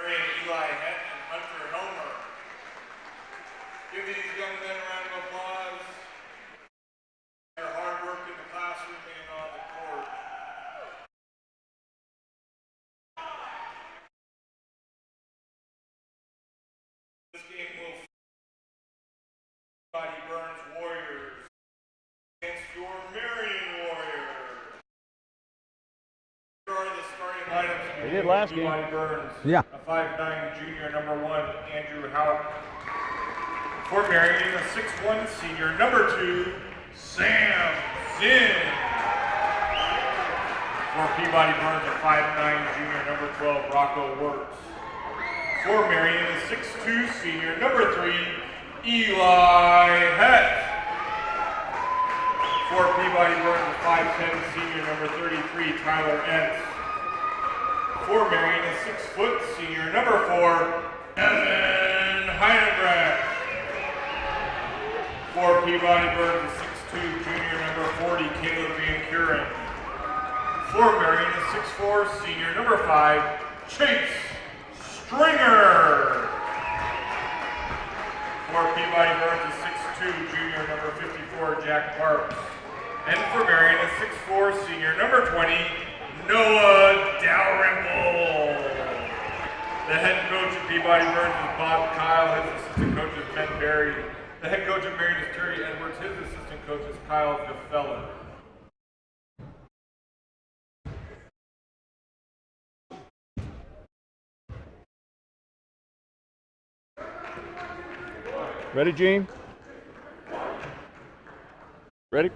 Marion, Eli, Het, and Hunter Homer. Give these young men a round of applause. Their hard work in the classroom and on the court. This game will Peabody Burns Warriors against your Marion Warriors. Here are the starting lineups. They did last game. Peabody Burns, Yeah. a 5'9" junior, number 1, Andrew Houck. For Marion, a 6'1" senior, number 2, Sam Zinn. For Peabody Burns, a 5'9" junior, number 12, Rocco Wirtz. For Marion, a 6'2" senior, number 3, Eli Het. For Peabody Burns, a 5'10" senior, number 33, Tyler Entz. For Marion, a 6' senior, number 4, Evan Heinebrecht. For Peabody Burns, a 6'2" junior, number 40, Caleb Van Kuren. For Marion, a 6'4" senior, number 5, Chase Stringer. For Peabody Burns, a 6'2" junior, number 54, Jack Parks. And for Marion, a 6'4" senior, number 20, Noah Dalrymple. The head coach of Peabody Burns is Bob Kyle. His assistant coach is Ben Berry. The head coach of Marion is Terry Edwards. His assistant coach is Kyle DeFeller. Ready, Gene? Ready?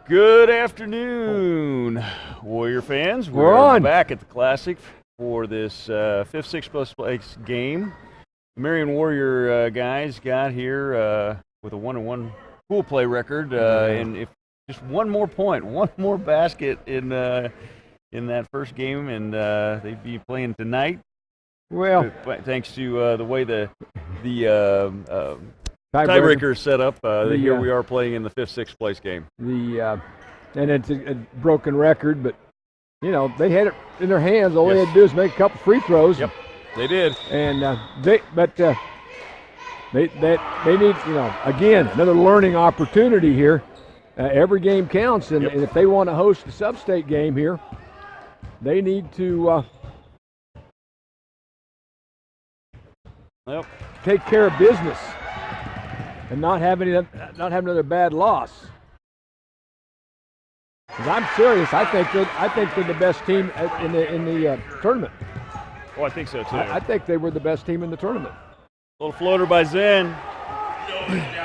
Good afternoon, Warrior fans. We're on. Back at the Classic for this 5th, 6th place game. The Marion Warrior guys got here with a 1-1 pool play record, and if just one more point, one more basket in that first game, and they'd be playing tonight. Well, thanks to the way the tiebreaker is set up, here we are playing in the 5th, 6th place game. And it's a broken record, but you know they had it in their hands. All they had to do is make a couple free throws. Yep, they did. And they need, you know, again, another learning opportunity here. Every game counts, and if they want to host the sub-state game here, they need to take care of business and not have another bad loss. 'Cause I'm serious. I think they're the best team in the tournament. Oh, I think so too. I think they were the best team in the tournament. Little floater by Zen.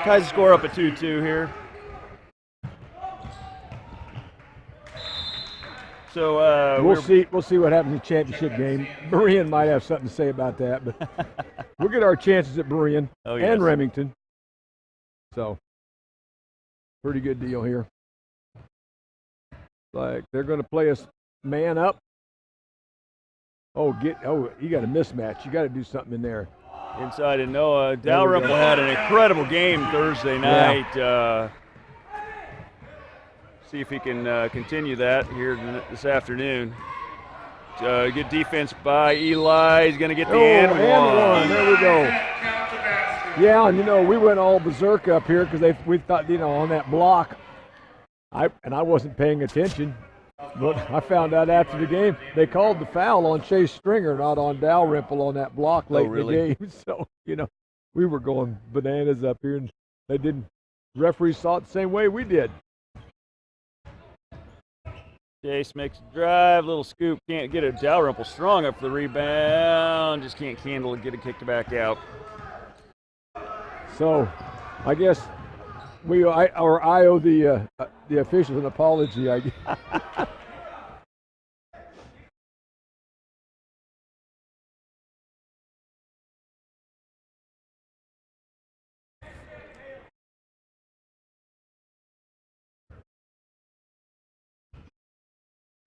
Ties the score up at 2-2 here. So we'll see what happens in the championship game. Marion might have something to say about that, but we'll get our chances at Marion and Remington. So pretty good deal here. Like they're going to play us man up. You got a mismatch. You got to do something in there. Inside and Noah Dalrymple had an incredible game Thursday night. See if he can continue that here this afternoon. Good defense by Eli. He's going to get the and one. There we go. Yeah, and you know we went all berserk up here because we thought, you know, on that block. I wasn't paying attention, but I found out after the game they called the foul on Chase Stringer, not on Dalrymple on that block late in the game. So you know we were going bananas up here, and they didn't. Referees saw it the same way we did. Chase makes a drive, little scoop, can't get it. Dalrymple strong up for the rebound, just can't handle it, get it kicked back out. So, I guess I owe the officials an apology. I guess.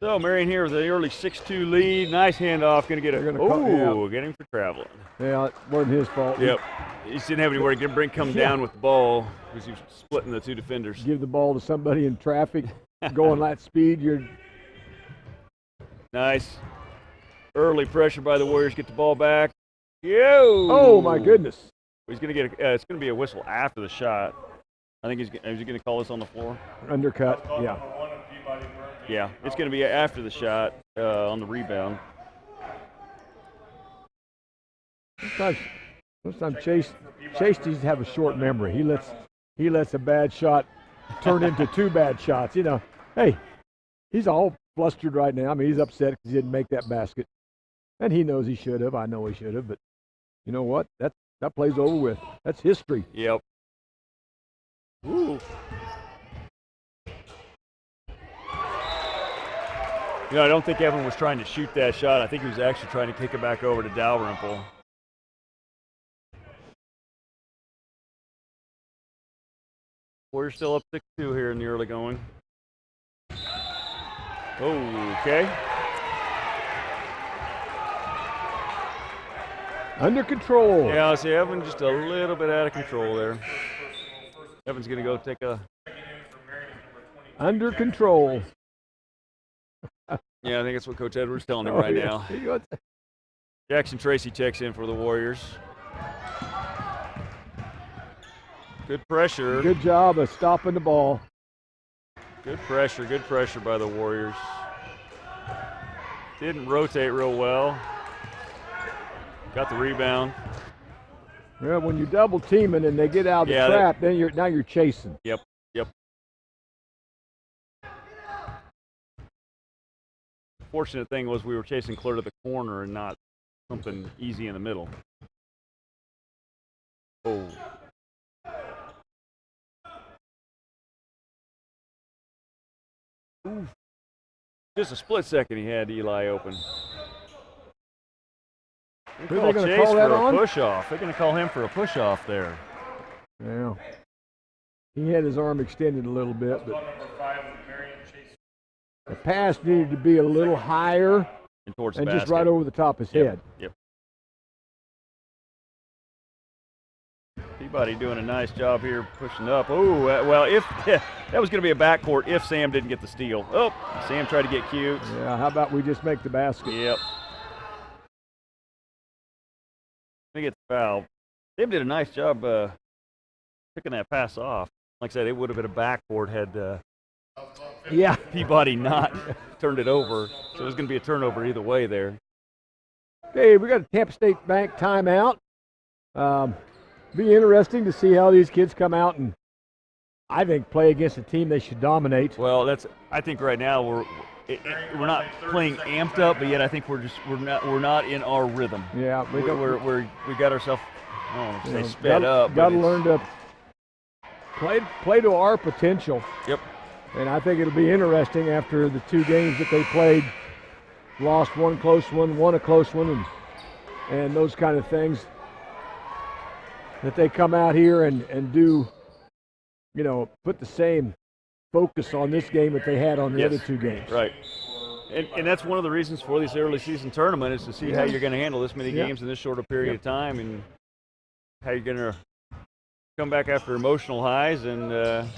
So Marion here with the early 6-2 lead. Nice handoff. Going to get get him for traveling. Yeah, it wasn't his fault. Yep. He just didn't have anywhere to come down with the ball because he was splitting the two defenders. Give the ball to somebody in traffic going that speed, you're Nice. Early pressure by the Warriors. Get the ball back. Yo! Oh, my goodness. He's going to get it's going to be a whistle after the shot. I think is he going to call this on the floor? Undercut, yeah. Yeah, it's going to be after the shot on the rebound. Sometimes Chase needs to have a short memory. He lets a bad shot turn into 2 bad shots. You know, hey, he's all flustered right now. I mean, he's upset because he didn't make that basket, and he knows he should have. I know he should have, but you know what? That play's over with. That's history. Yep. Ooh. You know, I don't think Evan was trying to shoot that shot. I think he was actually trying to kick it back over to Dalrymple. We're still up 6-2 here in the early going. Okay. Under control. Yeah, I see Evan just a little bit out of control there. Evan's going to go take a... Under control. Yeah, I think that's what Coach Edwards is telling him right now. Jackson Tracy checks in for the Warriors. Good pressure. Good job of stopping the ball. Good pressure by the Warriors. Didn't rotate real well. Got the rebound. Well, when you're double teaming and they get out of the trap, then you're chasing. Yep. Fortunate thing was we were chasing clear to the corner and not something easy in the middle. Oh. Ooh. Just a split second he had Eli open. They call Chase for a push-off. They're going to call him for a push-off there. Yeah. He had his arm extended a little bit, but the pass needed to be a little higher and towards and the just right over the top of his head. Yep. Peabody doing a nice job here pushing up. Oh, well, if that was going to be a backcourt if Sam didn't get the steal. Oh, Sam tried to get cute. Yeah, how about we just make the basket? Yep. They get the foul. Sam did a nice job picking that pass off. Like I said, it would have been a backboard had Peabody not turned it over. So it was going to be a turnover either way there. Okay, we got a Tampa State Bank timeout. Be interesting to see how these kids come out and, I think, play against a team they should dominate. Well, I think right now we're not playing amped up, but yet I think we're not in our rhythm. Yeah, we got ourselves sped up. Got to learn to play to our potential. Yep. And I think it'll be interesting after the 2 games that they played, lost one close one, won a close one, and those kind of things, that they come out here and do, put the same focus on this game that they had on the other 2 games. Right. And that's one of the reasons for this early season tournament is to see how you're going to handle this many games in this short a period of time and how you're going to come back after emotional highs and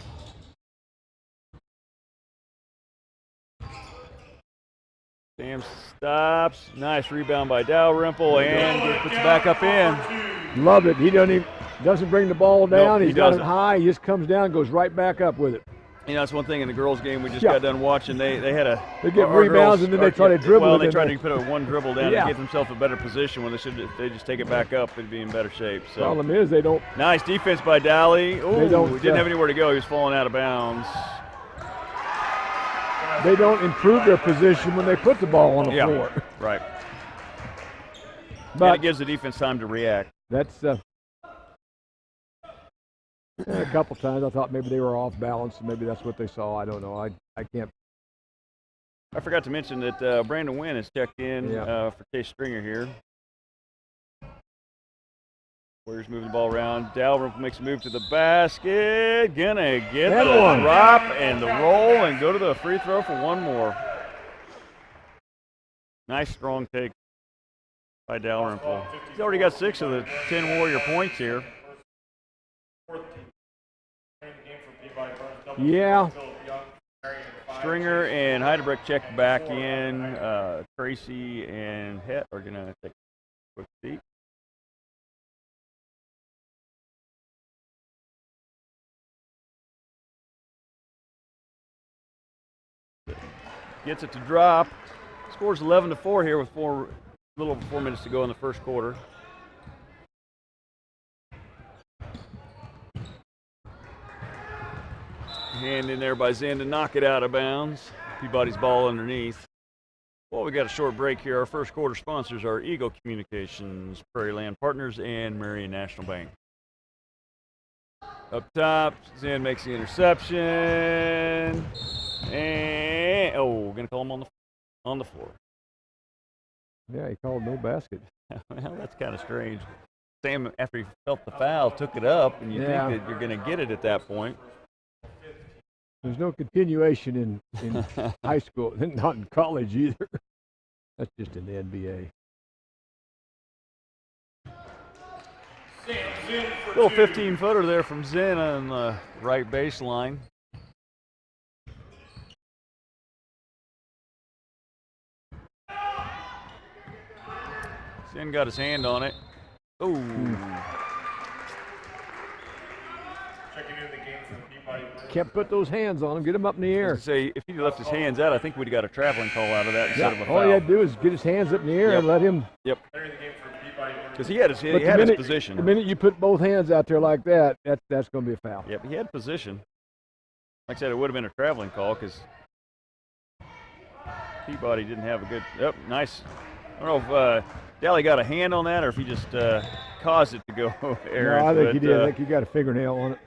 Sam stops. Nice rebound by Dalrymple and puts it back up in. Love it. He doesn't bring the ball down. He's got it high. He just comes down, goes right back up with it. That's one thing in the girls' game we just got done watching. They get rebounds and then they try to dribble. Well, they try to put one dribble down to get themselves a better position when they just take it back up and be in better shape. So problem is they don't. Nice defense by Dally. Oh, he didn't have anywhere to go. He was falling out of bounds. They don't improve their position when they put the ball on the floor. Right. But it gives the defense time to react. That's a couple times I thought maybe they were off balance. Maybe that's what they saw. I don't know. I can't. I forgot to mention that Brandon Wynn has checked in for Chase Stringer here. Warriors moving the ball around. Dalrymple makes a move to the basket. Gonna get the drop and the roll and go to the free throw for one more. Nice strong take by Dalrymple. He's already got 6 of the 10 Warrior points here. Yeah. Stringer and Heidebrecht check back in. Tracy and Het are going to take a quick seat. Gets it to drop. Scores 11-4 here with a little over 4 minutes to go in the first quarter. Hand in there by Zen to knock it out of bounds. Peabody's ball underneath. Well, we got a short break here. Our first quarter sponsors are Eagle Communications, Prairie Land Partners, and Marion National Bank. Up top, Zen makes the interception. And gonna call him on the floor. Yeah, he called no basket. Well, that's kind of strange. Sam, after he felt the foul, took it up, and you think that you're going to get it at that point. There's no continuation in high school, not in college either. That's just in the NBA. Little 15-footer there from Zen on the right baseline. Zen got his hand on it. Oh. Checking in the game from Peabody. Can't put those hands on him. Get him up in the air. Say, if he left his hands out, I think we'd have got a traveling call out of that instead of a foul. All you had to do is get his hands up in the air and let him. Yep. Because he had his position. The minute you put both hands out there like that, that's going to be a foul. Yep, he had position. Like I said, it would have been a traveling call because Peabody didn't have a good. Yep, nice. I don't know if Daly got a hand on that or if he just caused it to go errant. No, I think he did. I think he got a fingernail on it.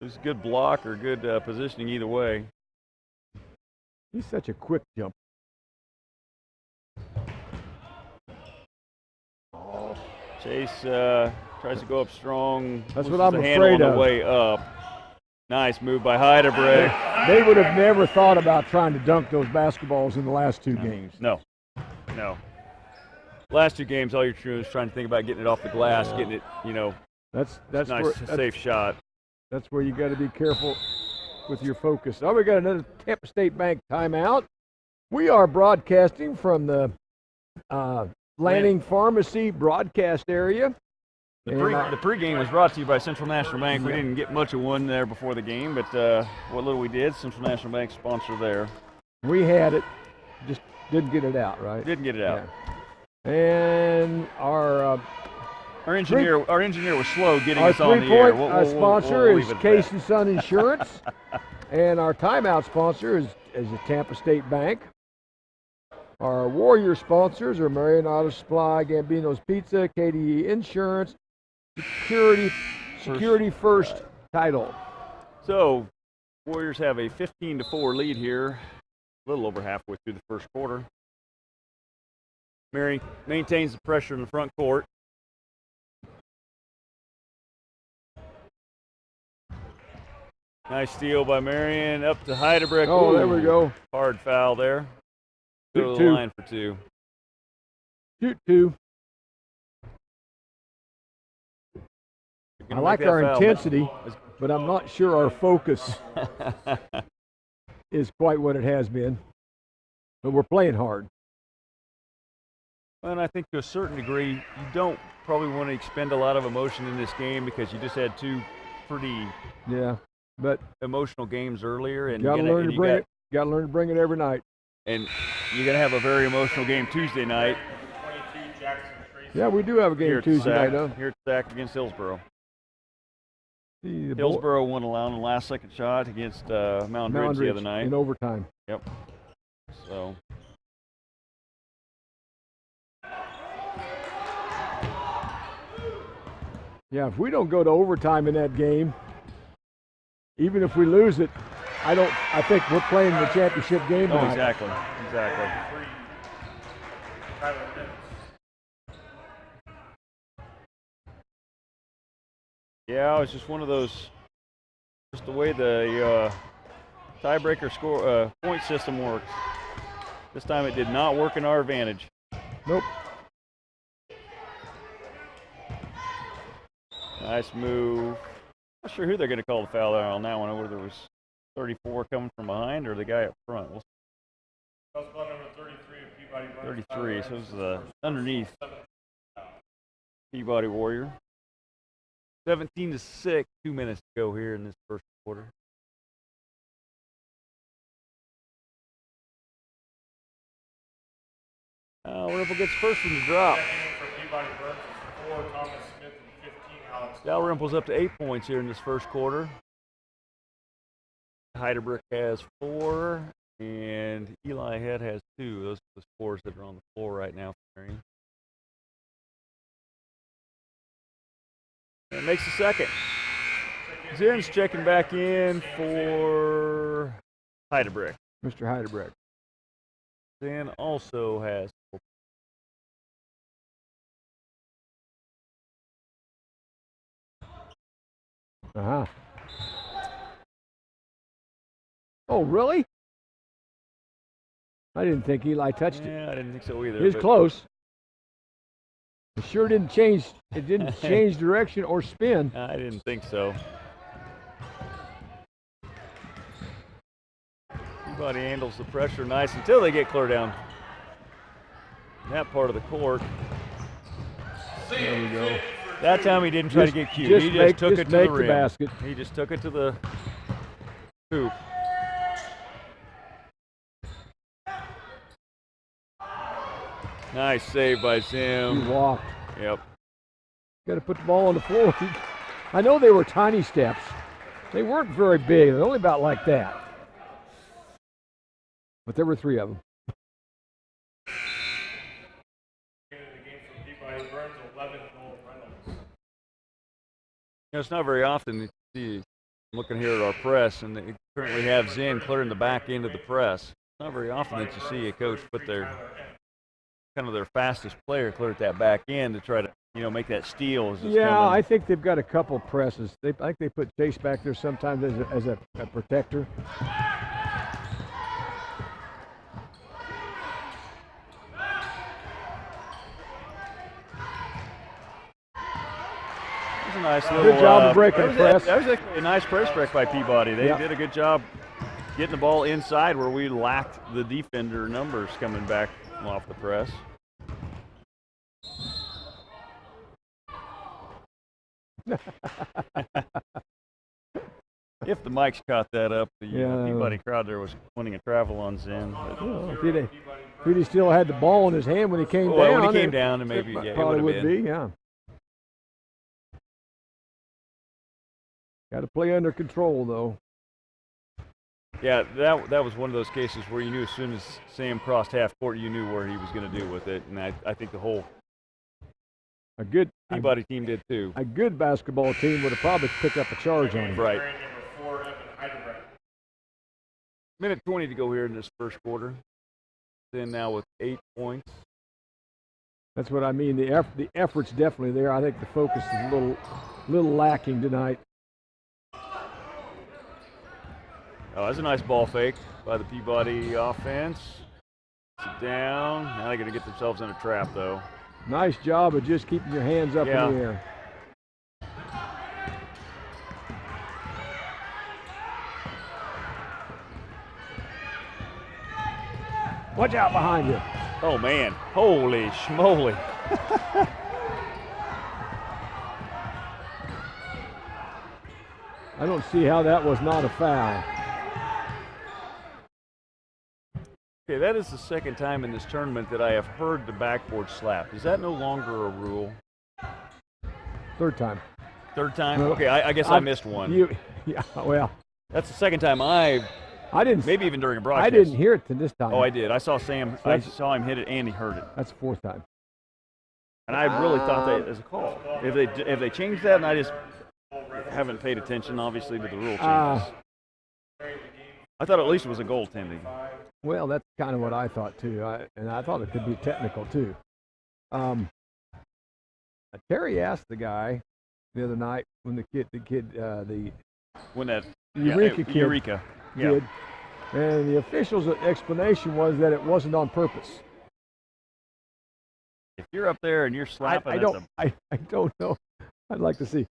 It was a good block or good positioning either way. He's such a quick jump. Chase tries to go up strong. That's what I'm afraid of. On the way up. Nice move by Heidebrecht. They would have never thought about trying to dunk those basketballs in the last two games. No. Last two games, all you're doing is trying to think about getting it off the glass, getting it, That's nice, safe shot. That's where you got to be careful with your focus. Oh, we got another Tampa State Bank timeout. We are broadcasting from the Lanning Pharmacy broadcast area. The pregame was brought to you by Central National Bank. We didn't get much of one there before the game, but what little we did, Central National Bank sponsor there. We had it, just didn't get it out, right? Didn't get it out. Yeah. And our engineer was slow getting us on the air. Our sponsor is Case & Son Insurance, and our timeout sponsor is the Tampa State Bank. Our Warrior sponsors are Marion Auto Supply, Gambino's Pizza, KDE Insurance, Security First Title. So, Warriors have a 15-4 lead here, a little over halfway through the first quarter. Marion maintains the pressure in the front court. Nice steal by Marion, up to Heidebrecht. Oh, there we go. Hard foul there. Go to the line for two. Shoot two. I like our intensity, but I'm not sure our focus is quite what it has been. But we're playing hard. And I think to a certain degree, you don't probably want to expend a lot of emotion in this game because you just had two pretty emotional games earlier. And got to learn to bring it every night. And you're going to have a very emotional game Tuesday night. Yeah, we do have a game Tuesday night, though. Here at Sac against Hillsboro. Hillsboro won allowing the last-second shot against Mountain Ridge the other night. In overtime. Yep. So. Yeah, if we don't go to overtime in that game, even if we lose it, I think we're playing the championship game tonight. Exactly. Yeah, it's just one of those, just the way the tiebreaker point system works. This time it did not work in our advantage. Nope. Nice move. Not sure who they're going to call the foul on that one. Whether it was 34 coming from behind or the guy up front? That's ball number 33 of Peabody Burns. 33, so this is underneath Peabody Warrior. 17-6, 2 minutes to go here in this first quarter. Dalrymple gets first in the drop. For Peabody Burns is 4, Thomas Smith, and 15, Alex. Dalrymple's up to 8 points here in this first quarter. Heidelberg has 4, and Eli Head has 2. Those are the scores that are on the floor right now for Marion. And makes the second. Zinn's checking back in for Heidelberg. Mr. Heidelberg. Zinn also has 4. Uh-huh. Oh, really? I didn't think Eli touched it. Yeah, I didn't think so either. It was close. It sure didn't change. It didn't change direction or spin. I didn't think so. Peabody handles the pressure nice until they get clear down that part of the court. There we go. That time he didn't try to get cute. He just took it to the rim. Basket. He just took it to the hoop. Nice save by Zim. He walked. Yep. Got to put the ball on the floor. I know they were tiny steps. They weren't very big. They're only about like that. But there were 3 of them. You know, it's not very often that you see, I'm looking here at our press, and they currently have Zinn clearing the back end of the press. It's not very often that you see a coach put their fastest player clear at that back end to try to, make that steal. Yeah, I think they've got a couple presses. I think they put Chase back there sometimes as a protector. A nice little, good job of breaking the press. That was actually a nice press break by Peabody. They did a good job getting the ball inside where we lacked the defender numbers coming back off the press. If the mics caught that up, the Peabody crowd there was wanting to travel on Zinn. If he'd still had the ball in his hand when he came down. When he came down, and maybe probably it would be, yeah. Got to play under control, though. Yeah, that was one of those cases where you knew as soon as Sam crossed half court, you knew where he was going to do with it, and I think the whole Peabody team did too. A good basketball team would have probably picked up a charge on him. Right. Minute 20 to go here in this first quarter. Then now with 8 points. That's what I mean. The effort's definitely there. I think the focus is a little lacking tonight. Oh, that's a nice ball fake by the Peabody offense. Sit down. Now they're going to get themselves in a trap, though. Nice job of just keeping your hands up in the air. Watch out behind you. Oh, man. Holy schmoly. I don't see how that was not a foul. Okay, that is the second time in this tournament that I have heard the backboard slap. Is that no longer a rule? Third time. Third time? Okay, I guess I missed one. Yeah, well. That's the second time I didn't. Maybe even during a broadcast. I didn't hear it this time. Oh, I did. I saw Sam. I saw him hit it, and he heard it. That's the 4th time. And I really thought that was a call. If they changed that, and I just haven't paid attention, obviously, to the rule changes. I thought at least it was a goaltending. Well, that's kind of what I thought too, and I thought it could be technical too. Terry asked the guy the other night when the Eureka kid did, and the official's explanation was that it wasn't on purpose. If you're up there and you're slapping, I don't know. I'd like to see.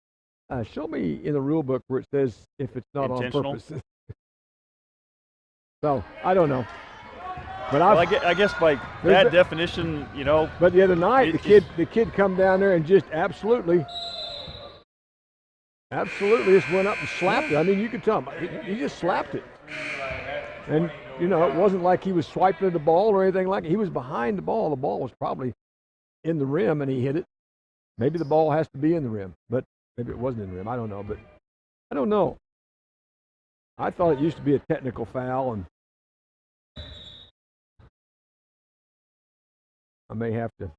Show me in the rule book where it says if it's not on purpose. So I don't know. But well, I guess by that definition, you know. But the other night, the kid come down there and just absolutely just went up and slapped it. I mean, you could tell him he just slapped it. And you know, it wasn't like he was swiping at the ball or anything like it. He was behind the ball. The ball was probably in the rim, and he hit it. Maybe the ball has to be in the rim, but maybe it wasn't in the rim. I don't know, but I don't know. I thought it used to be a technical foul, and I may have to.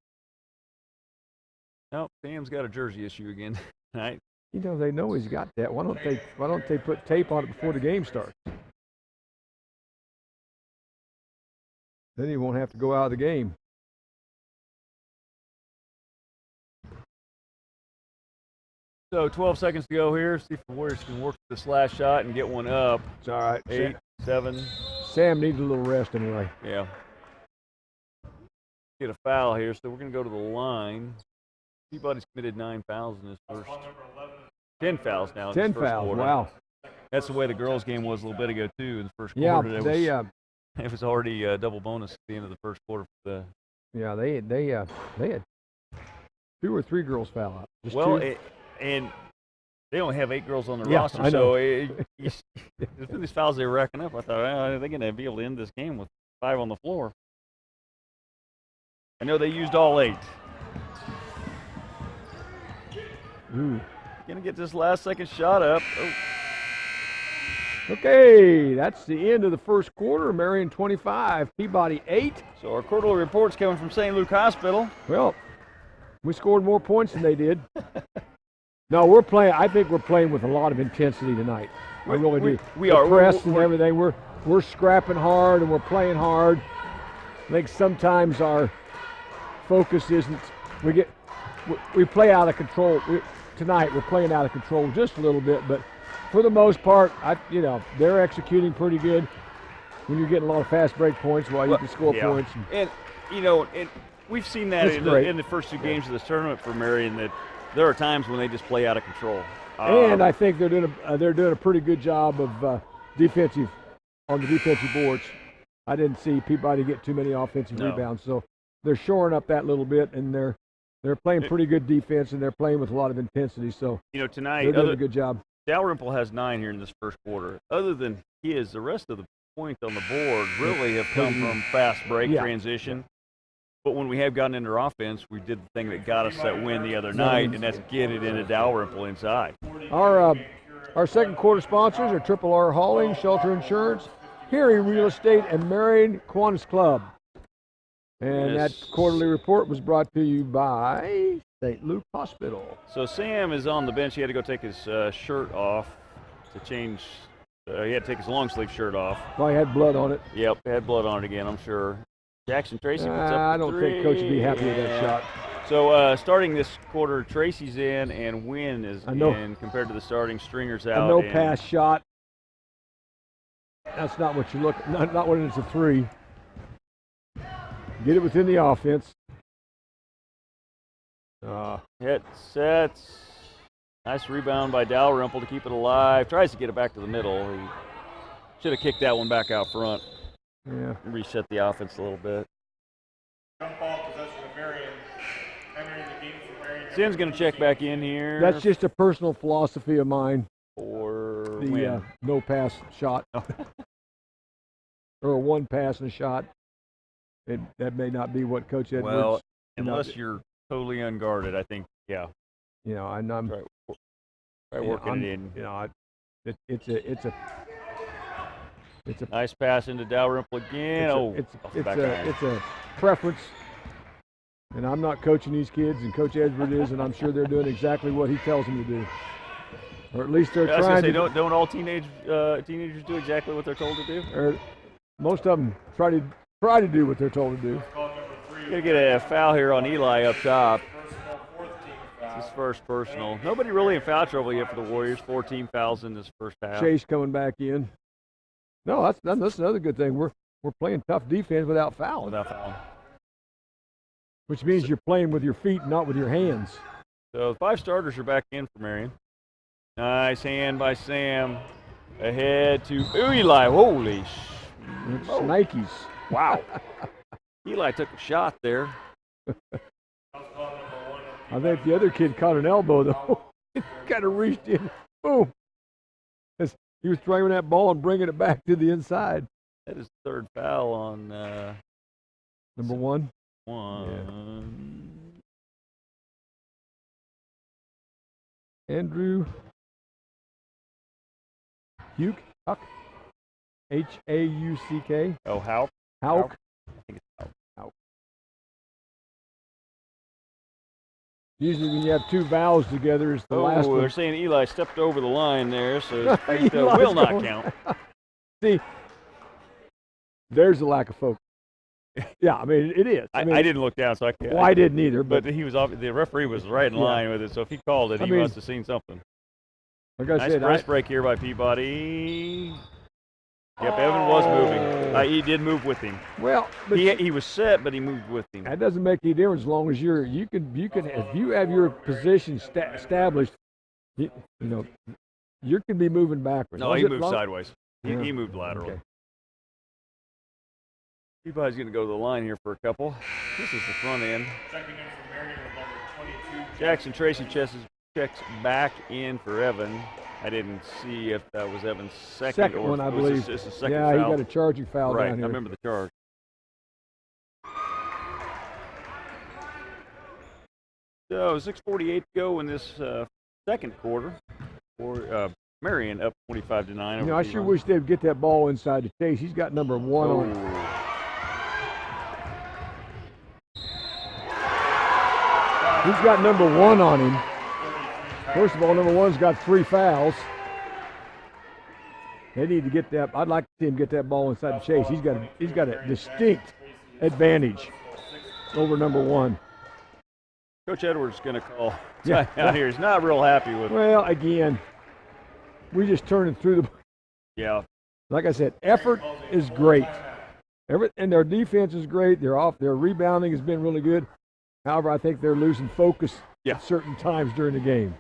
No, Sam's got a jersey issue again tonight. You know, they know he's got that. Why don't they put tape on it before the game starts? Then he won't have to go out of the game. So 12 seconds to go here. See if the Warriors can work this last shot and get one up. It's all right. 8, 7. Sam needs a little rest anyway. Yeah. Get a foul here, so we're going to go to the line. Peabody's committed 9 fouls in his first. 10 fouls now. 10 fouls. Quarter. Wow. That's the way the girls' game was a little bit ago too. In the first quarter, it was already a double bonus at the end of the first quarter. For they had 2 or 3 girls foul out. Just well, 2. And they only have 8 girls on the roster, so there's been these fouls they were racking up. I thought, are they going to be able to end this game with 5 on the floor? I know they used all 8. Ooh. Going to get this last second shot up. Oh. Okay, that's the end of the first quarter. Marion 25, Peabody 8. So our quarterly report's coming from St. Luke Hospital. Well, we scored more points than they did. No, we're playing. I think we're playing with a lot of intensity tonight. I really do. We are. Press and everything. We're scrapping hard and we're playing hard. I think sometimes our focus isn't. We play out of control. Tonight we're playing out of control just a little bit, but for the most part, they're executing pretty good. When you're getting a lot of fast break points, you can score points. And we've seen that in the first 2 games of this tournament for Marion that. There are times when they just play out of control, and I think they're doing a pretty good job of on the defensive boards. I didn't see Peabody get too many offensive rebounds, so they're shoring up that little bit, and they're playing pretty good defense, and they're playing with a lot of intensity. So tonight they're doing a good job. Dalrymple has 9 here in this first quarter. Other than the rest of the points on the board really have come from fast break transition. But when we have gotten into offense, we did the thing that got us that win the other night, and that's get it into Dalrymple inside. Our second quarter sponsors are Triple R Hauling, Shelter Insurance, Hearing Real Estate, and Marion Kiwanis Club. And that quarterly report was brought to you by St. Luke Hospital. So Sam is on the bench. He had to go take his shirt off to change. He had to take his long sleeve shirt off. Well, he had blood on it. Yep, had blood on it again, I'm sure. Jackson Tracy puts up I don't think Coach would be happy with that shot. So starting this quarter, Tracy's in and Wynn is in compared to the starting Stringer's out. A pass shot. That's not what you look. Not when it's a 3. Get it within the offense. Hit, sets. Nice rebound by Dalrymple to keep it alive. Tries to get it back to the middle. He should have kicked that one back out front. Yeah. Reset the offense a little bit. Jump ball possession of Marion. Entering the game for Marion. Sin's going to check back in here. That's just a personal philosophy of mine. For the no pass shot. Or a 1 pass and a shot. That may not be what Coach Edwards. Well, unless you're totally unguarded, I think, I'm working it in. It's a nice pass into Dalrymple again. It's a preference, and I'm not coaching these kids, and Coach Edwards is, and I'm sure they're doing exactly what he tells them to do, or at least they're trying to. Don't all teenagers do exactly what they're told to do? Or most of them try to do what they're told to do. Gonna get a foul here on Eli up top. His first personal. Nobody really in foul trouble yet for the Warriors. 14 fouls in this first half. Chase coming back in. No, that's another good thing. We're playing tough defense without fouling. Which means you're playing with your feet, not with your hands. So the 5 starters are back in for Marion. Nice hand by Sam. Ahead to Eli. Holy Nikes. Wow. Eli took a shot there. I think the other kid caught an elbow, though. He kind of reached in. Boom. He was throwing that ball and bringing it back to the inside. That is the third foul on number one. Andrew Huck. H-A-U-C-K. Oh, Houck. Houck. I think it's Houck. Usually when you have two vowels together, it's the last one. They're saying Eli stepped over the line there, so it will not count. See, there's a lack of focus. Yeah, I mean, it is. I didn't look down, so I can't. Well, I didn't either. But he was the referee was right in line with it, so if he called it, he must have seen something. Like I said, press break here by Peabody. Yep, Evan was moving. He did move with him. Well, but he was set, but he moved with him. That doesn't make any difference as long as you can if you have your position established, you can be moving backwards. No, he moved sideways. He moved laterally. Okay. Peabody's going to go to the line here for a couple. This is the front end. Checking in for Marion with number 22. Jackson Tracy checks back in for Evan. I didn't see if that was Evan's second one, I believe. This is second foul. He got a charging foul down here. I remember the charge. So 6:48 to go in this second quarter. For Marion up 25-9. I sure wish they'd get that ball inside the chase. He's got number one on it. He's got number one on him. First of all, number one's got 3 fouls. They need to get that. I'd like to see him get that ball inside the chase. He's got a distinct advantage over number one. Coach Edwards is going to call out here. He's not real happy with it. Well, again, we just turning through the. Yeah. Like I said, effort is great. And their defense is great. Their rebounding has been really good. However, I think they're losing focus at certain times during the game.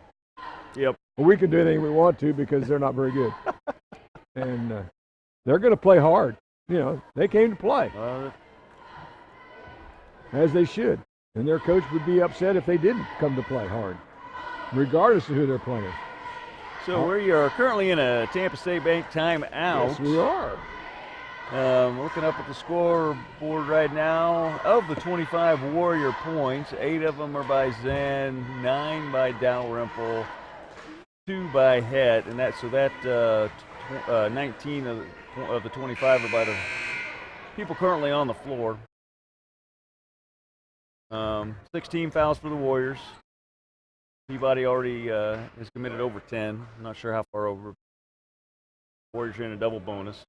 Yep. Well, we can do anything we want to because they're not very good. And they're going to play hard. They came to play. As they should. And their coach would be upset if they didn't come to play hard, regardless of who they're playing. So we are currently in a Tampa State Bank timeout. Yes, we are. Looking up at the scoreboard right now, of the 25 Warrior points, 8 of them are by Zen, 9 by Dalrymple, 2 by Het, and 19 of the 25 are by the people currently on the floor. 16 fouls for the Warriors. Peabody already has committed over 10. I'm not sure how far over. Warriors are in a double bonus.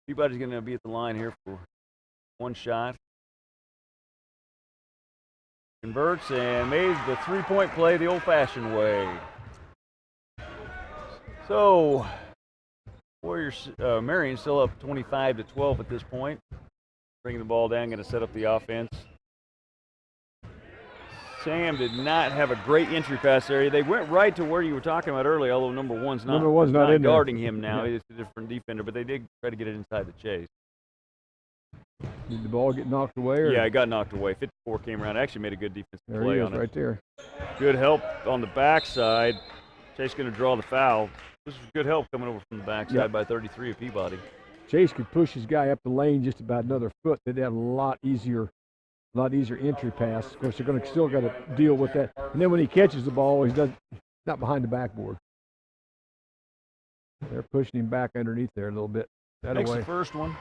Peabody's going to be at the line here for one shot. Converts and made the three-point play the old-fashioned way. So, Warriors, Marion still up 25-12 at this point. Bringing the ball down, going to set up the offense. Sam did not have a great entry pass area. They went right to where you were talking about earlier, although number one's not in guarding him now. He's a different defender, but they did try to get it inside the chase. Did the ball get knocked away? Yeah, it got knocked away. 54 came around. Actually made a good defensive play on it. Right there. Good help on the backside. Chase going to draw the foul. This is good help coming over from the backside by 33 of Peabody. Chase could push his guy up the lane just about another foot. They'd have a lot easier entry pass. Of course, they're going to still got to deal with that. And then when he catches the ball, he's not behind the backboard. They're pushing him back underneath there a little bit. Makes the first one.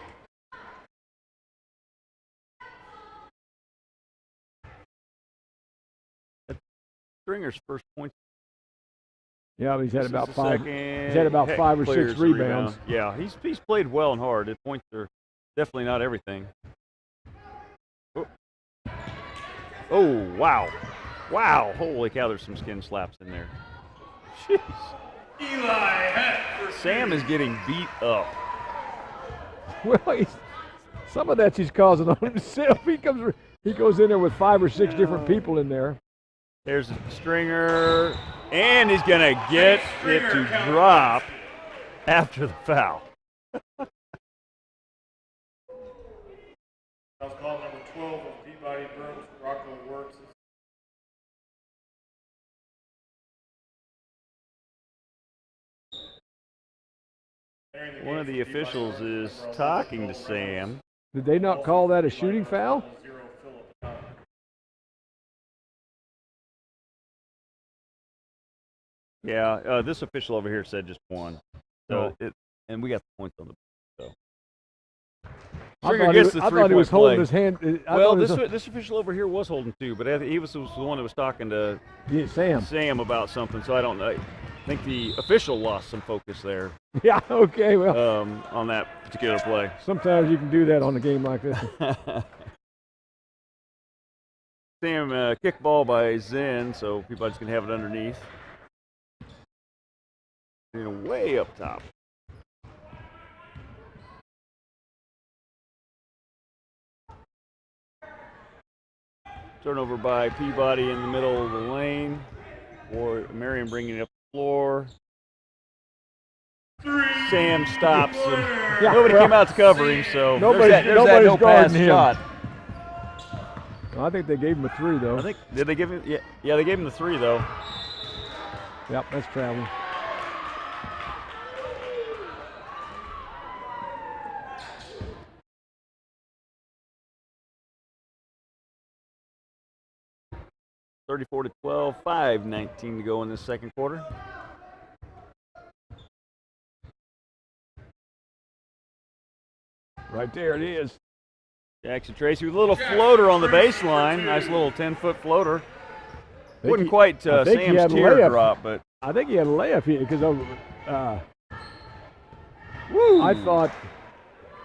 Stringer's first point. Yeah, but he's had about 5. He's had about 5 or 6 rebounds. Yeah, he's played well and hard. His points are definitely not everything. Oh, wow. Wow. Holy cow, there's some skin slaps in there. Jeez. Sam is getting beat up. Well, some of that he's causing on himself. He goes in there with 5 or 6 different people in there. There's a Stringer, and he's going to get it to drop after the foul. That was call number 12 of Peabody Burns. Rocco Works. One of the officials is talking to Sam. Did they not call that a shooting foul? Yeah, this official over here said just one. So and we got the points on the so. Stringer gets the 3-point play. I thought he was holding his hand. Well, this official over here was holding two, but he was the one that was talking to Sam about something. So I don't know. I think the official lost some focus there. Yeah. Okay. Well. On that particular play. Sometimes you can do that on a game like this. Sam kickball by Zen, so Peabody's gonna have it underneath. And way up top. Turnover by Peabody in the middle of the lane. Or Marion bringing it up the floor. Sam stops. And nobody came out to cover him, so there's that no pass shot. I think they gave him a 3, though. Did they give him? Yeah, they gave him the 3, though. Yep, that's traveling. (34-12), 5:19 to go in the second quarter. Right there it is. Jackson Tracy with a little floater on the baseline. Nice little 10-foot floater. Wouldn't quite Sam's teardrop, but I think he had a layup here because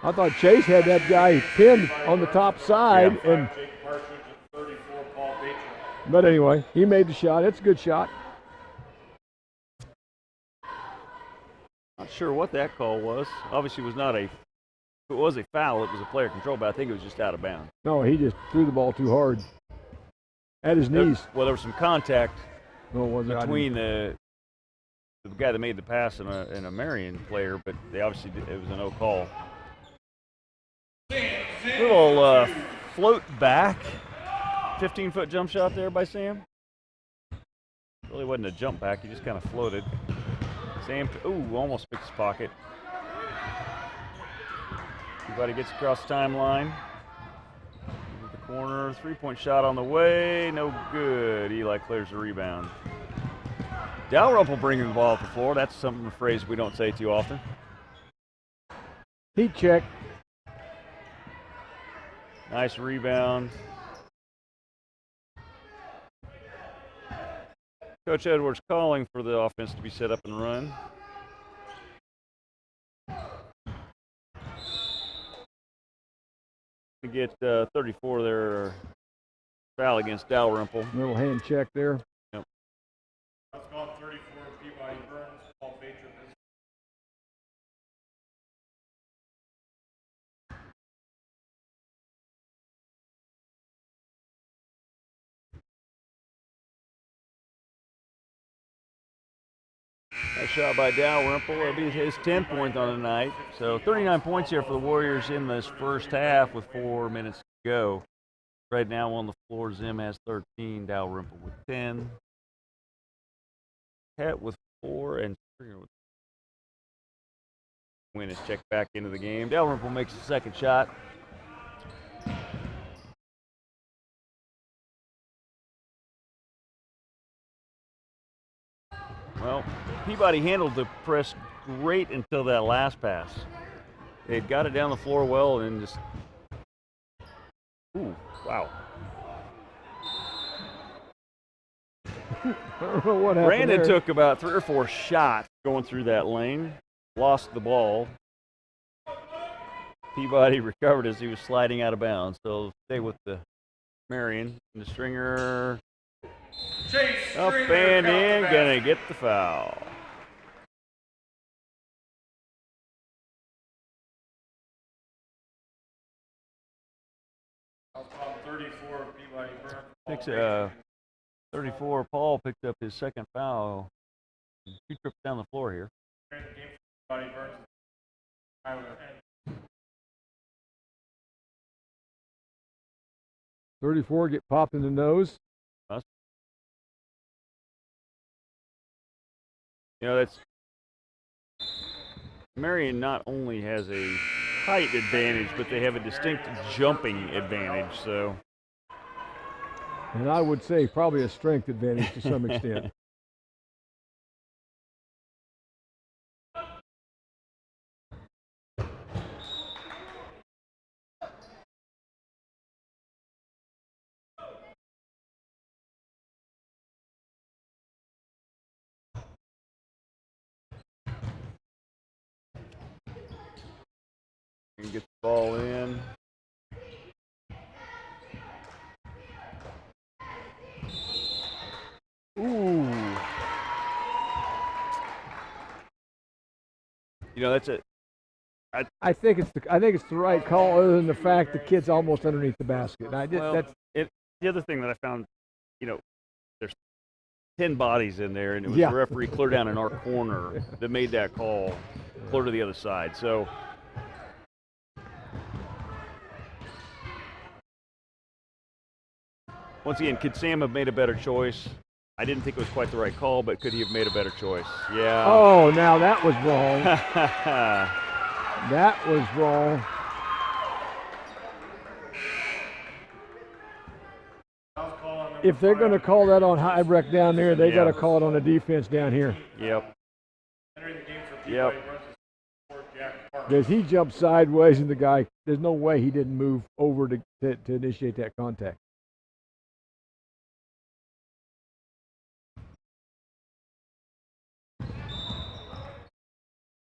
I thought Chase had that guy pinned on the top side, but anyway, he made the shot. It's a good shot. Not sure what that call was. Obviously, it was not a. If it was a foul, it was a player control, but I think it was just out of bounds. No, he just threw the ball too hard at his knees. Well, there was some contact between the guy that made the pass and a Marion player, but they obviously it was a no call. Little float back, 15-foot jump shot there by Sam. Really wasn't a jump back; he just kind of floated. Sam, almost picked his pocket. Everybody gets across the timeline. The corner, 3-point shot on the way, no good. Eli clears the rebound. Dalrymple bringing the ball up the floor. That's a phrase we don't say too often. Heat check. Nice rebound. Coach Edwards calling for the offense to be set up and run. To get 34 there, foul against Dalrymple. Little hand check there. Yep. That's called 34 Peabody Burns. Paul Batron. Nice shot by Dalrymple. It'll be his 10th point on the night. So 39 points here for the Warriors in this first half with 4 minutes to go. Right now on the floor, Zim has 13, Dalrymple with 10. Cat with 4, and Stringer with Win is checked back into the game. Dalrymple makes the second shot. Well, Peabody handled the press great until that last pass. They had got it down the floor well and just, wow. I don't know what happened. Brandon took about 3 or 4 shots going through that lane, lost the ball. Peabody recovered as he was sliding out of bounds. So stay with the Marion and the Stringer. Up and in, gonna get the foul. That's on 34 Peabody Burns. Takes 34, Paul picked up his second foul. 2 trips down the floor here. 34 get popped in the nose. You know, that's Marion not only has a height advantage, but they have a distinct jumping advantage. So, and I would say probably a strength advantage to some extent. and get the ball in. Ooh. You know, that's I think it's the right call, other than the fact the kid's almost underneath the basket. And the other thing that I found, you know, there's 10 bodies in there, and it was Yeah. the referee clear down in our corner that made that call, clear to the other side. So, once again, could Sam have made a better choice? I didn't think it was quite the right call, but could he have made a better choice? Yeah. Oh, now that was wrong. That was wrong. If they're going to call that on Hybrecht down there, they got to call it on the defense down here. Yep. Because he jumped sideways, and the guy, there's no way he didn't move over to initiate that contact.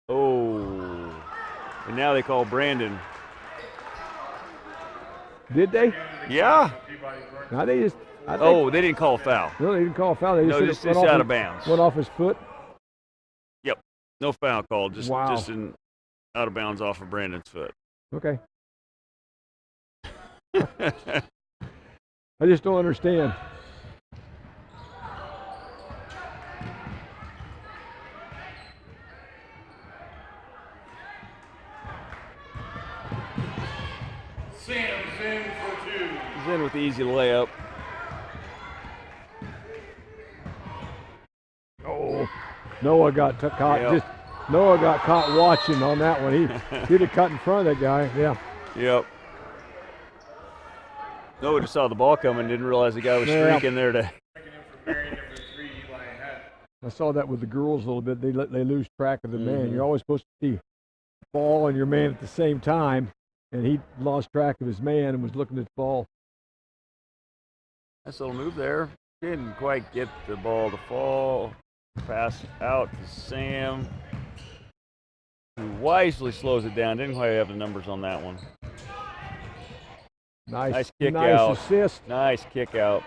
Oh. And now they call Brandon. Did they? Yeah. Now they just. They didn't call a foul. No, they didn't call a foul. They just out of bounds. Went off his foot. Yep. No foul called. Just wow. Just in out of bounds off of Brandon's foot. Okay. I just don't understand. Sam's in for 2. He's in with the easy layup. Oh, Noah got caught. Yep. Noah got caught watching on that one. He'd have cut in front of that guy. Yeah. Yep. Noah just saw the ball coming, didn't realize the guy was streaking there to. I saw that with the girls a little bit. They lose track of the man. You're always supposed to see the ball and your man at the same time, and he lost track of his man and was looking at the ball. Nice little move there. Didn't quite get the ball to fall. Pass out to Sam, who wisely slows it down. Didn't quite have the numbers on that one. Nice kick nice out. assist. Nice kick out.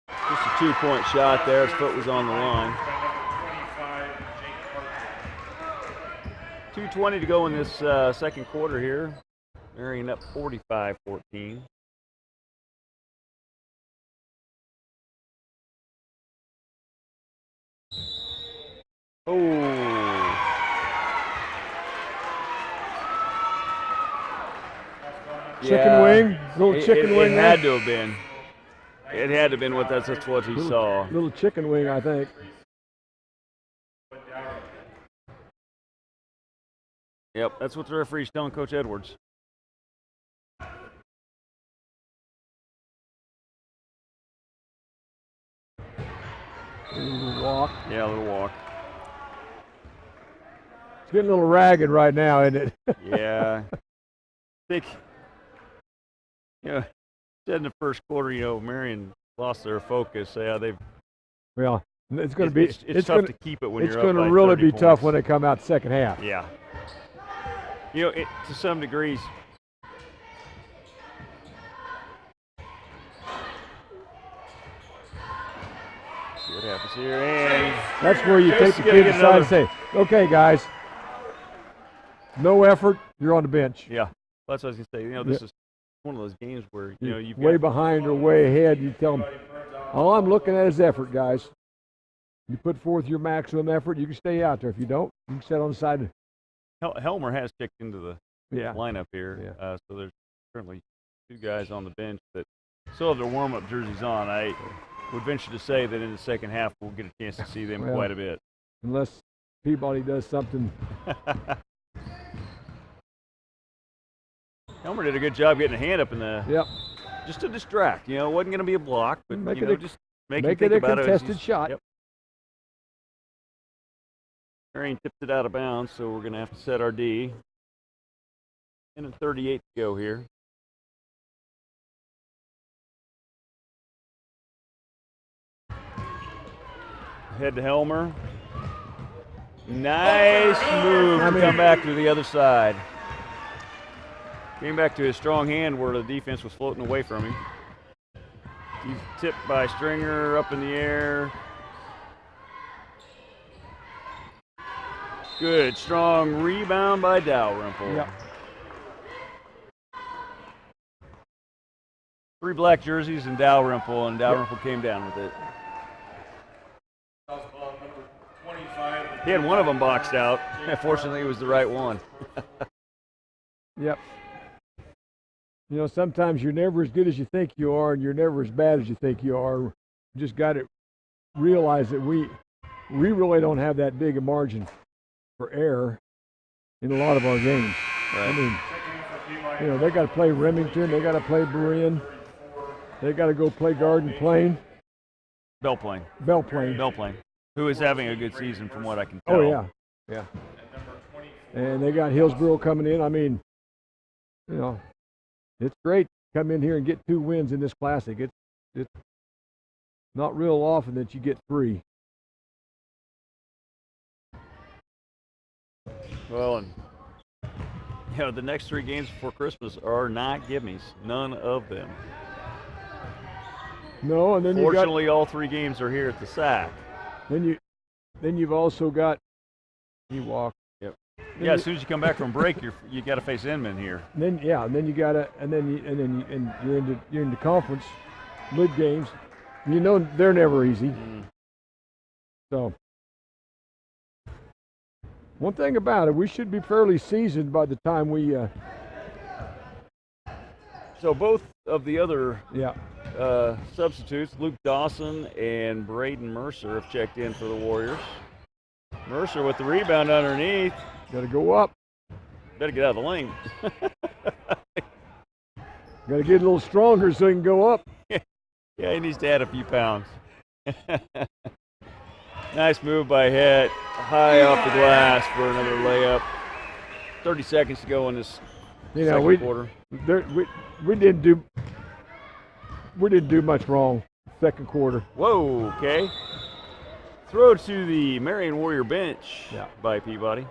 Just a 2-point shot there. His foot was on the line. 2:20 to go in this second quarter here. Marion up 45-14. Oh. Chicken wing. Little chicken wing. It had to have been. It had to have been what that's what he saw. Little chicken wing, I think. Yep, that's what the referee's telling Coach Edwards. A little walk. Yeah, a little walk. It's getting a little ragged right now, isn't it? Yeah. I think, said in the first quarter, Marion lost their focus. Yeah, they've. Well, it's going to be. It's tough to keep it when you're up by 30 It's going to really be points. tough when they come out the second half. Yeah. To some degrees. See what happens here. And that's where you take just the gotta kid get aside and another. say, okay, guys, no effort, you're on the bench. Yeah, that's what I was going to say. You know, this is one of those games where, you know, you've way got, behind or way ahead. You tell them, all I'm looking at is effort, guys. You put forth your maximum effort, you can stay out there. If you don't, you can sit on the side. Helmer has checked into the Yeah. lineup here. Yeah. So there's currently 2 guys on the bench that still have their warm-up jerseys on. I would venture to say that in the second half we'll get a chance to see them quite a bit. Unless Peabody does something. Helmer did a good job getting a hand up in the. Yep. Just to distract. You know, it wasn't going to be a block, but Make you it know, a- just make Make him it think a about it. contested shot. Yep. Marion tipped it out of bounds, so we're going to have to set our D. And 38 to go here. Head to Helmer. Nice move to come back to the other side. Came back to his strong hand where the defense was floating away from him. He's tipped by Stringer up in the air. Good, strong rebound by Dalrymple. Yep. 3 black jerseys and Dalrymple came down with it. He had one of them boxed out. Fortunately, it was the right one. Yep. You know, sometimes you're never as good as you think you are, and you're never as bad as you think you are. You just got to realize that we really don't have that big a margin for error in a lot of our games. Right. I mean, you know, they got to play Remington, they got to play Marion, they got to go play Garden Plain. Bell Plain. Bell Plain. Who is having a good season from what I can tell. Oh, yeah. Yeah. And they got Hillsborough coming in. I mean, you know, it's great to come in here and get 2 wins in this classic. It's not real often that you get 3. Well, and you know, the next 3 games before Christmas are not gimmies. None of them. No, and then fortunately, all 3 games are here at the SAC. Then you've also got Ewok. Yep. Yeah, as soon as you come back from break, you got to face Inman here. Then you gotta, and you're into conference mid games. You know they're never easy. So one thing about it, we should be fairly seasoned by the time we. So both of the other Yeah. substitutes, Luke Dawson and Braden Mercer, have checked in for the Warriors. Mercer with the rebound underneath. Got to go up. Better get out of the lane. Got to get a little stronger so he can go up. Yeah, he needs to add a few pounds. Nice move by Het. High off the glass for another layup. 30 seconds to go in this second quarter. We didn't do much wrong second quarter. Whoa, okay. Throw to the Marion Warrior bench by Peabody.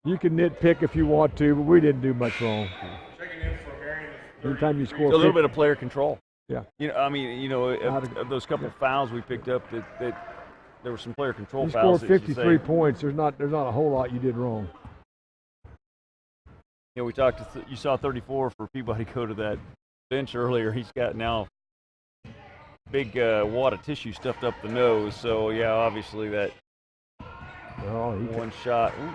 You can nitpick if you want to, but we didn't do much wrong. Checking in for Marion. Anytime you score A little bit of player control. Yeah. You know, I mean, you know, of those couple of fouls we picked up, that there were some player control you fouls. scored 53 points. There's not a whole lot you did wrong. You know, we talked. You saw 34 for Peabody go to that bench earlier. He's got now big wad of tissue stuffed up the nose. So yeah, obviously that one shot. Ooh.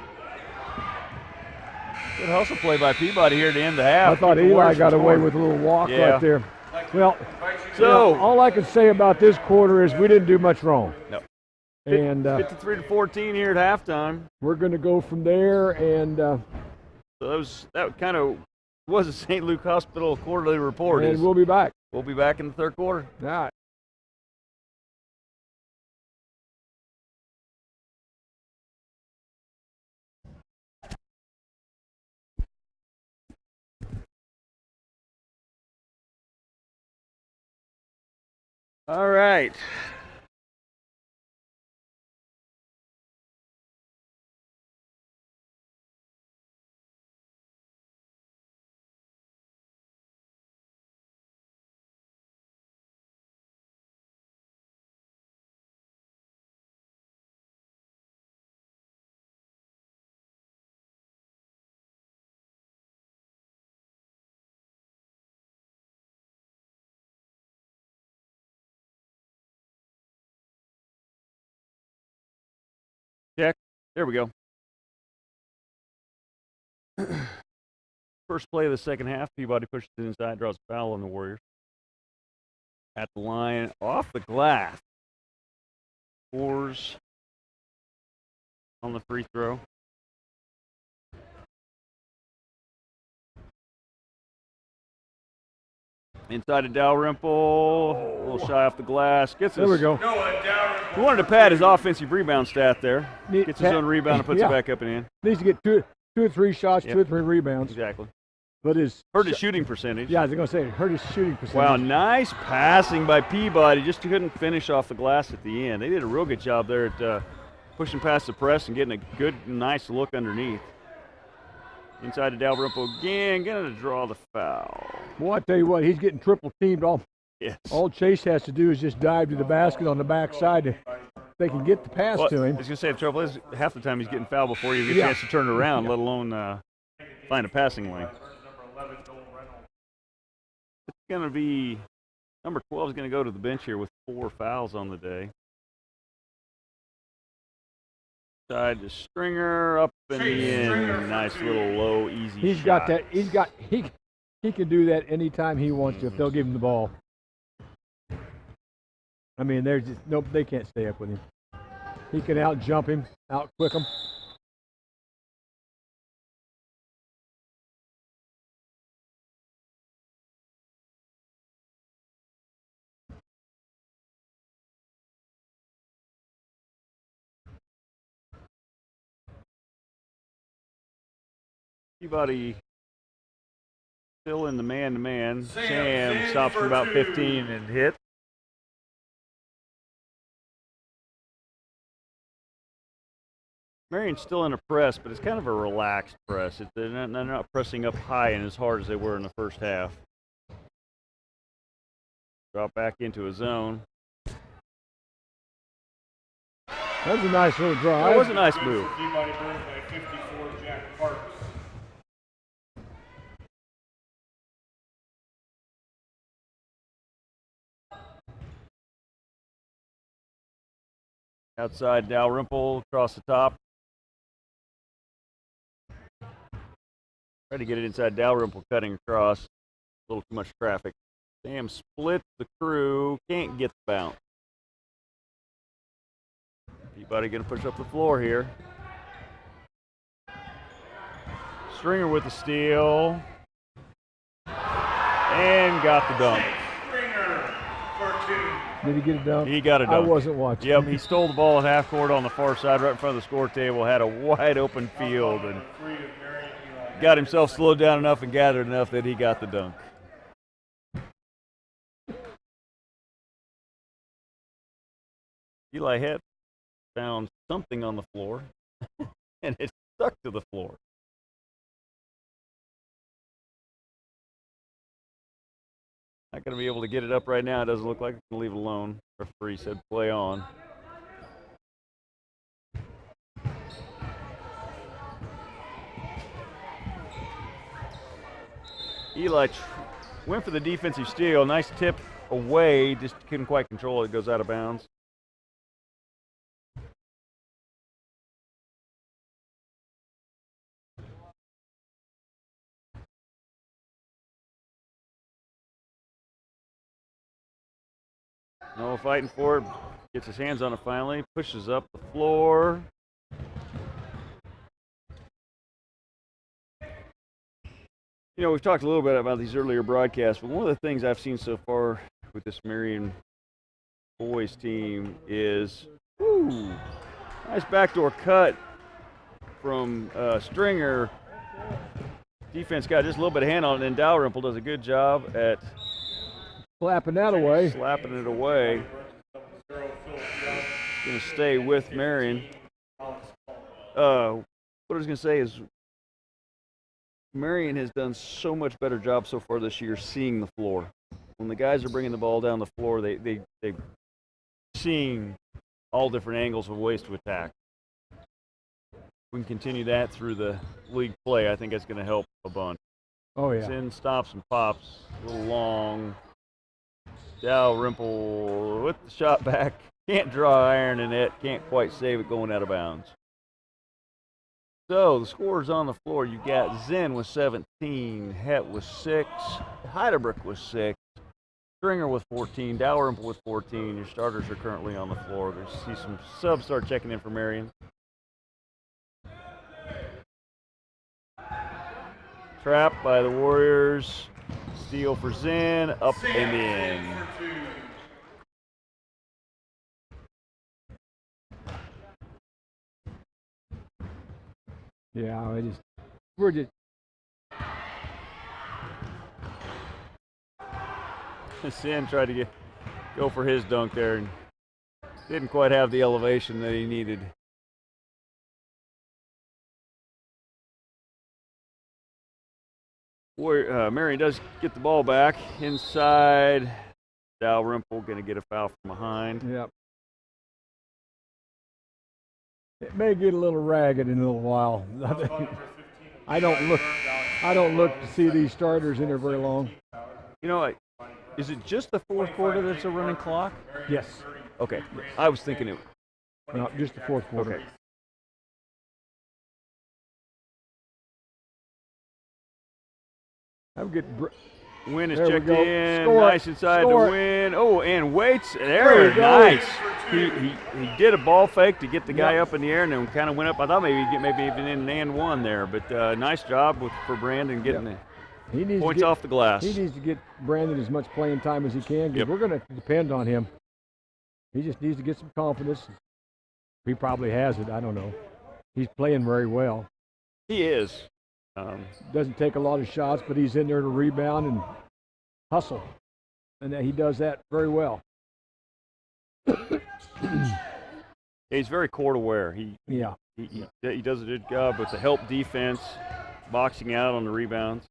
Good hustle play by Peabody here to end the half. I thought Eli got away with a little walk right there. Well, so all I can say about this quarter is we didn't do much wrong. No. And 53-14 here at halftime. We're going to go from there. And so that kind of was a St. Luke Hospital quarterly report. And we'll be back. We'll be back in the third quarter. All right. All right. Check. There we go. First play of the second half, Peabody pushes it inside, draws a foul on the Warriors. At the line, off the glass. Fours on the free throw. Inside to Dalrymple, a little shy off the glass. Gets There we go. He wanted to pad his offensive rebound stat there. Gets his own rebound and puts yeah. it back up and in. Needs to get two or three shots, Yep. 2 or 3 rebounds. Exactly. But hurt his shooting percentage. Yeah, I was going to say, hurt his shooting percentage. Wow, nice passing by Peabody. Just couldn't finish off the glass at the end. They did a real good job there at pushing past the press and getting a good, nice look underneath. Inside to Dalrymple again, going to draw the foul. Boy, I tell you what, he's getting triple teamed. Yes. All Chase has to do is just dive to the basket on the backside. If they can get the pass to him. I was going to say, the trouble is, half the time he's getting fouled before you get a chance to turn it around, let alone find a passing lane. It's going to be, number 12 is going to go to the bench here with 4 fouls on the day. Side to Stringer, up and in. Nice little low, easy He's shot. got that. He can do that anytime he wants to if they'll give him the ball. I mean, there's just nope. They can't stay up with him. He can out jump him, out quick him. Peabody still in the man-to-man. Sam stops for about 15 and hits. Marion's still in a press, but it's kind of a relaxed press. They're not pressing up high and as hard as they were in the first half. Drop back into a zone. That was a nice little drive. That was a nice move. Outside Dalrymple, across the top. Try to get it inside Dalrymple, cutting across. A little too much traffic. Sam splits the crew, can't get the bounce. Peabody going to push up the floor here. Stringer with the steal. And got the dunk. Did he get it done? He got it done. I wasn't watching. Yep, he stole the ball at half court on the far side, right in front of the score table, had a wide open field, and got himself slowed down enough and gathered enough that he got the dunk. Eli Hett found something on the floor, and it stuck to the floor. Not going to be able to get it up right now. It doesn't look like it's going to leave it alone. Referee said play on. Eli went for the defensive steal. Nice tip away. Just couldn't quite control it. It goes out of bounds. Noah fighting for it, gets his hands on it finally, pushes up the floor. You know, we've talked a little bit about these earlier broadcasts, but one of the things I've seen so far with this Marion boys team is, nice backdoor cut from Stringer. Defense got just a little bit of hand on it, and Dalrymple does a good job at slapping that away. Slapping it away. Going to stay with Marion. What I was going to say is Marion has done so much better job so far this year seeing the floor. When the guys are bringing the ball down the floor, they seeing all different angles of ways to attack. We can continue that through the league play. I think that's going to help a bunch. Oh, yeah. Sin stops and pops. A little long. Dalrymple with the shot back. Can't draw iron in it. Can't quite save it going out of bounds. So the scores on the floor, you got Zen with 17, Het with 6, Heidelberg with 6, Stringer with 14, Dalrymple with 14. Your starters are currently on the floor. There's see some subs start checking in for Marion. Trap by the Warriors. Steal for Zen, up and in. Yeah, we're just. Zen tried to go for his dunk there and didn't quite have the elevation that he needed. Marion does get the ball back inside. Dalrymple going to get a foul from behind. Yep. It may get a little ragged in a little while. I don't look to see these starters in there very long. You know, is it just the fourth quarter that's a running clock? Yes. Okay. I was thinking it. No, just the fourth quarter. Okay. I'm good. Win is There we checked go. in. Score Nice it. inside Score to it. win. Oh, and waits. There There, you go. nice. He did a ball fake to get the guy Yep. up in the air and then kind of went up. I thought maybe he'd get maybe even in an and one there, but nice job for Brandon getting the points off the glass. He needs to get Brandon as much playing time as he can. Yep. We're going to depend on him. He just needs to get some confidence. He probably has it. I don't know. He's playing very well. He is. Doesn't take a lot of shots, but he's in there to rebound and hustle. And he does that very well. He's very court aware. He does a good job with the help defense, boxing out on the rebounds.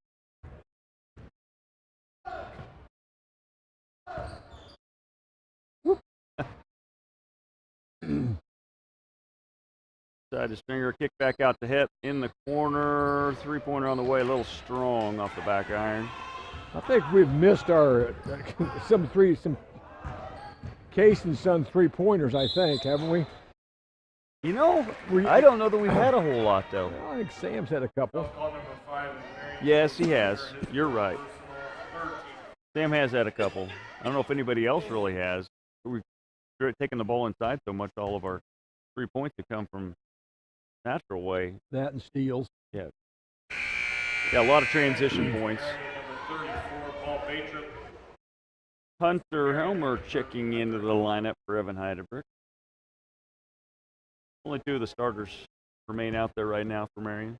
Side to Stringer, kick back out to Het in the corner, three-pointer on the way, a little strong off the back iron. I think we've missed some Case and Son three-pointers, I think, haven't we? You know, I don't know that we've had a whole lot, though. I think Sam's had a couple. Yes, he has. You're right. Sam has had a couple. I don't know if anybody else really has. We've taken the ball inside so much, all of our 3 points have come from natural way. That and steals. Yeah. Yeah, a lot of transition points. Hunter Helmer checking into the lineup for Evan Heidelberg. Only two of the starters remain out there right now for Marion.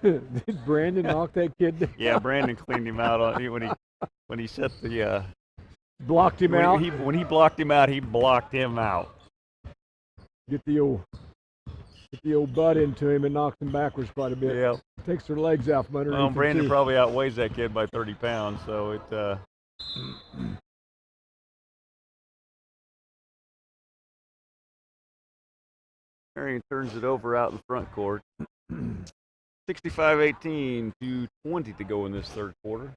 Did Brandon knock that kid down? Yeah, Brandon cleaned him out when he set the blocked him out. When he blocked him out, he blocked him out. Get the old butt into him and knocks him backwards quite a bit. Yeah. Takes their legs out from underneath. Well, Brandon too. probably outweighs that kid by 30 pounds, so it. Marion turns it over out in front court. 65-18, 2:20 to go in this third quarter.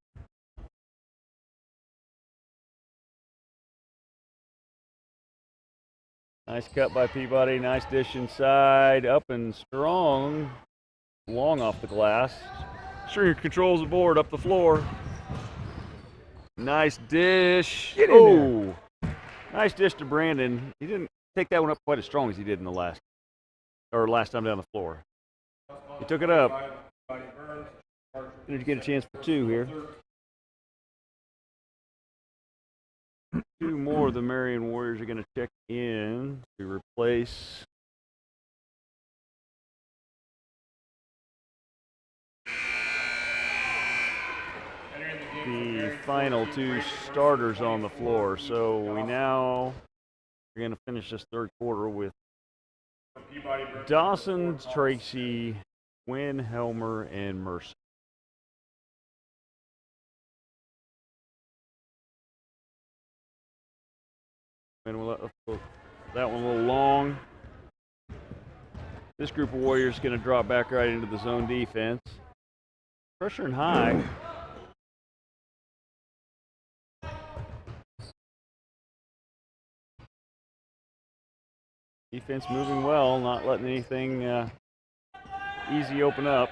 Nice cut by Peabody, nice dish inside, up and strong, long off the glass. Stringer controls the board up the floor. Nice dish. Get in there. Nice dish to Brandon. He didn't take that one up quite as strong as he did in the last time down the floor. He took it up. Did you get a chance for two here? Two more of the Marion Warriors are going to check in to replace the final two starters on the floor. So we now are going to finish this third quarter with Dawson, Tracy, Quinn, Helmer, and Mercer. And we'll let that one a little long. This group of Warriors is going to drop back right into the zone defense. Pressure and high. Defense moving well, not letting anything easy open up.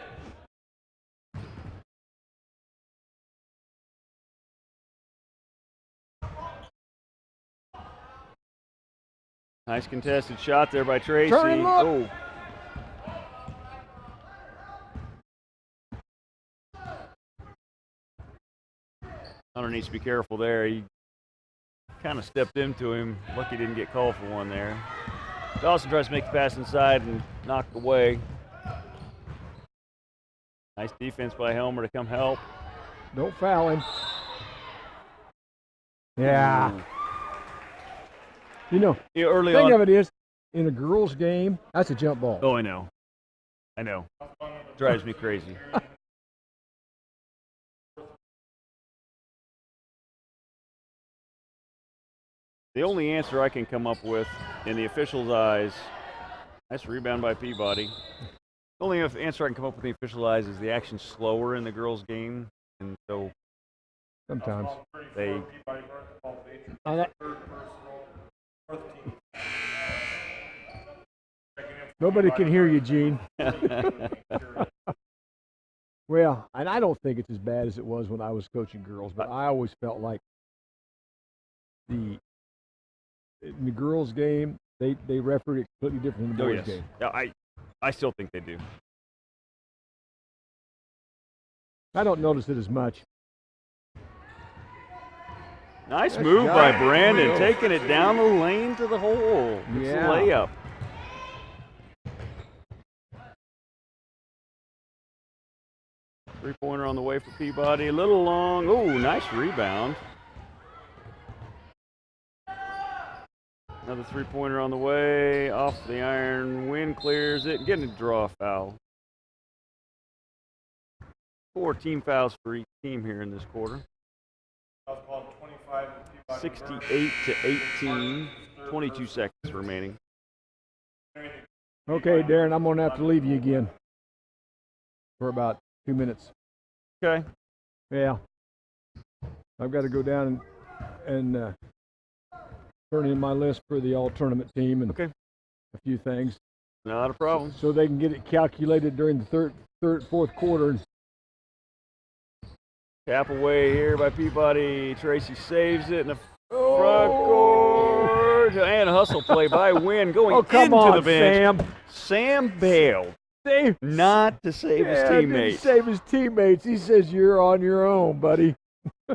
Nice contested shot there by Tracy. Turn and look. Oh. Hunter needs to be careful there. He kind of stepped into him. Lucky didn't get called for one there. Dawson tries to make the pass inside and knocked away. Nice defense by Helmer to come help. Don't foul him. Yeah. Ooh. You know, Early thing on. of it is, in a girls' game, that's a jump ball. Oh, I know. Drives me crazy. The only answer I can come up with in the officials' eyes, nice rebound by Peabody. The only answer I can come up with in the officials' eyes is the action's slower in the girls' game, and so sometimes they. Nobody can hear you, Gene. Well, and I don't think it's as bad as it was when I was coaching girls, but I always felt like in the girls' game, they refereed it completely different than the boys' game. Yeah, I still think they do. I don't notice it as much. Nice move by Brandon, taking it down the lane to the hole. It's a layup. Three-pointer on the way for Peabody. A little long. Oh, nice rebound. Another three-pointer on the way. Off the iron. Wind clears it. Getting a draw foul. 4 team fouls for each team here in this quarter. 68 to 18. 22 seconds remaining. Okay, Darren, I'm going to have to leave you again for about 2 minutes. Okay. Yeah. I've got to go down and turn in my list for the all-tournament team and a few things. Not a problem. So they can get it calculated during the fourth quarter. Tap away here by Peabody. Tracy saves it in the front court. And a hustle play by Wynn going into the bench. Sam bailed. Not to save his teammates. Didn't save his teammates. He says, you're on your own, buddy.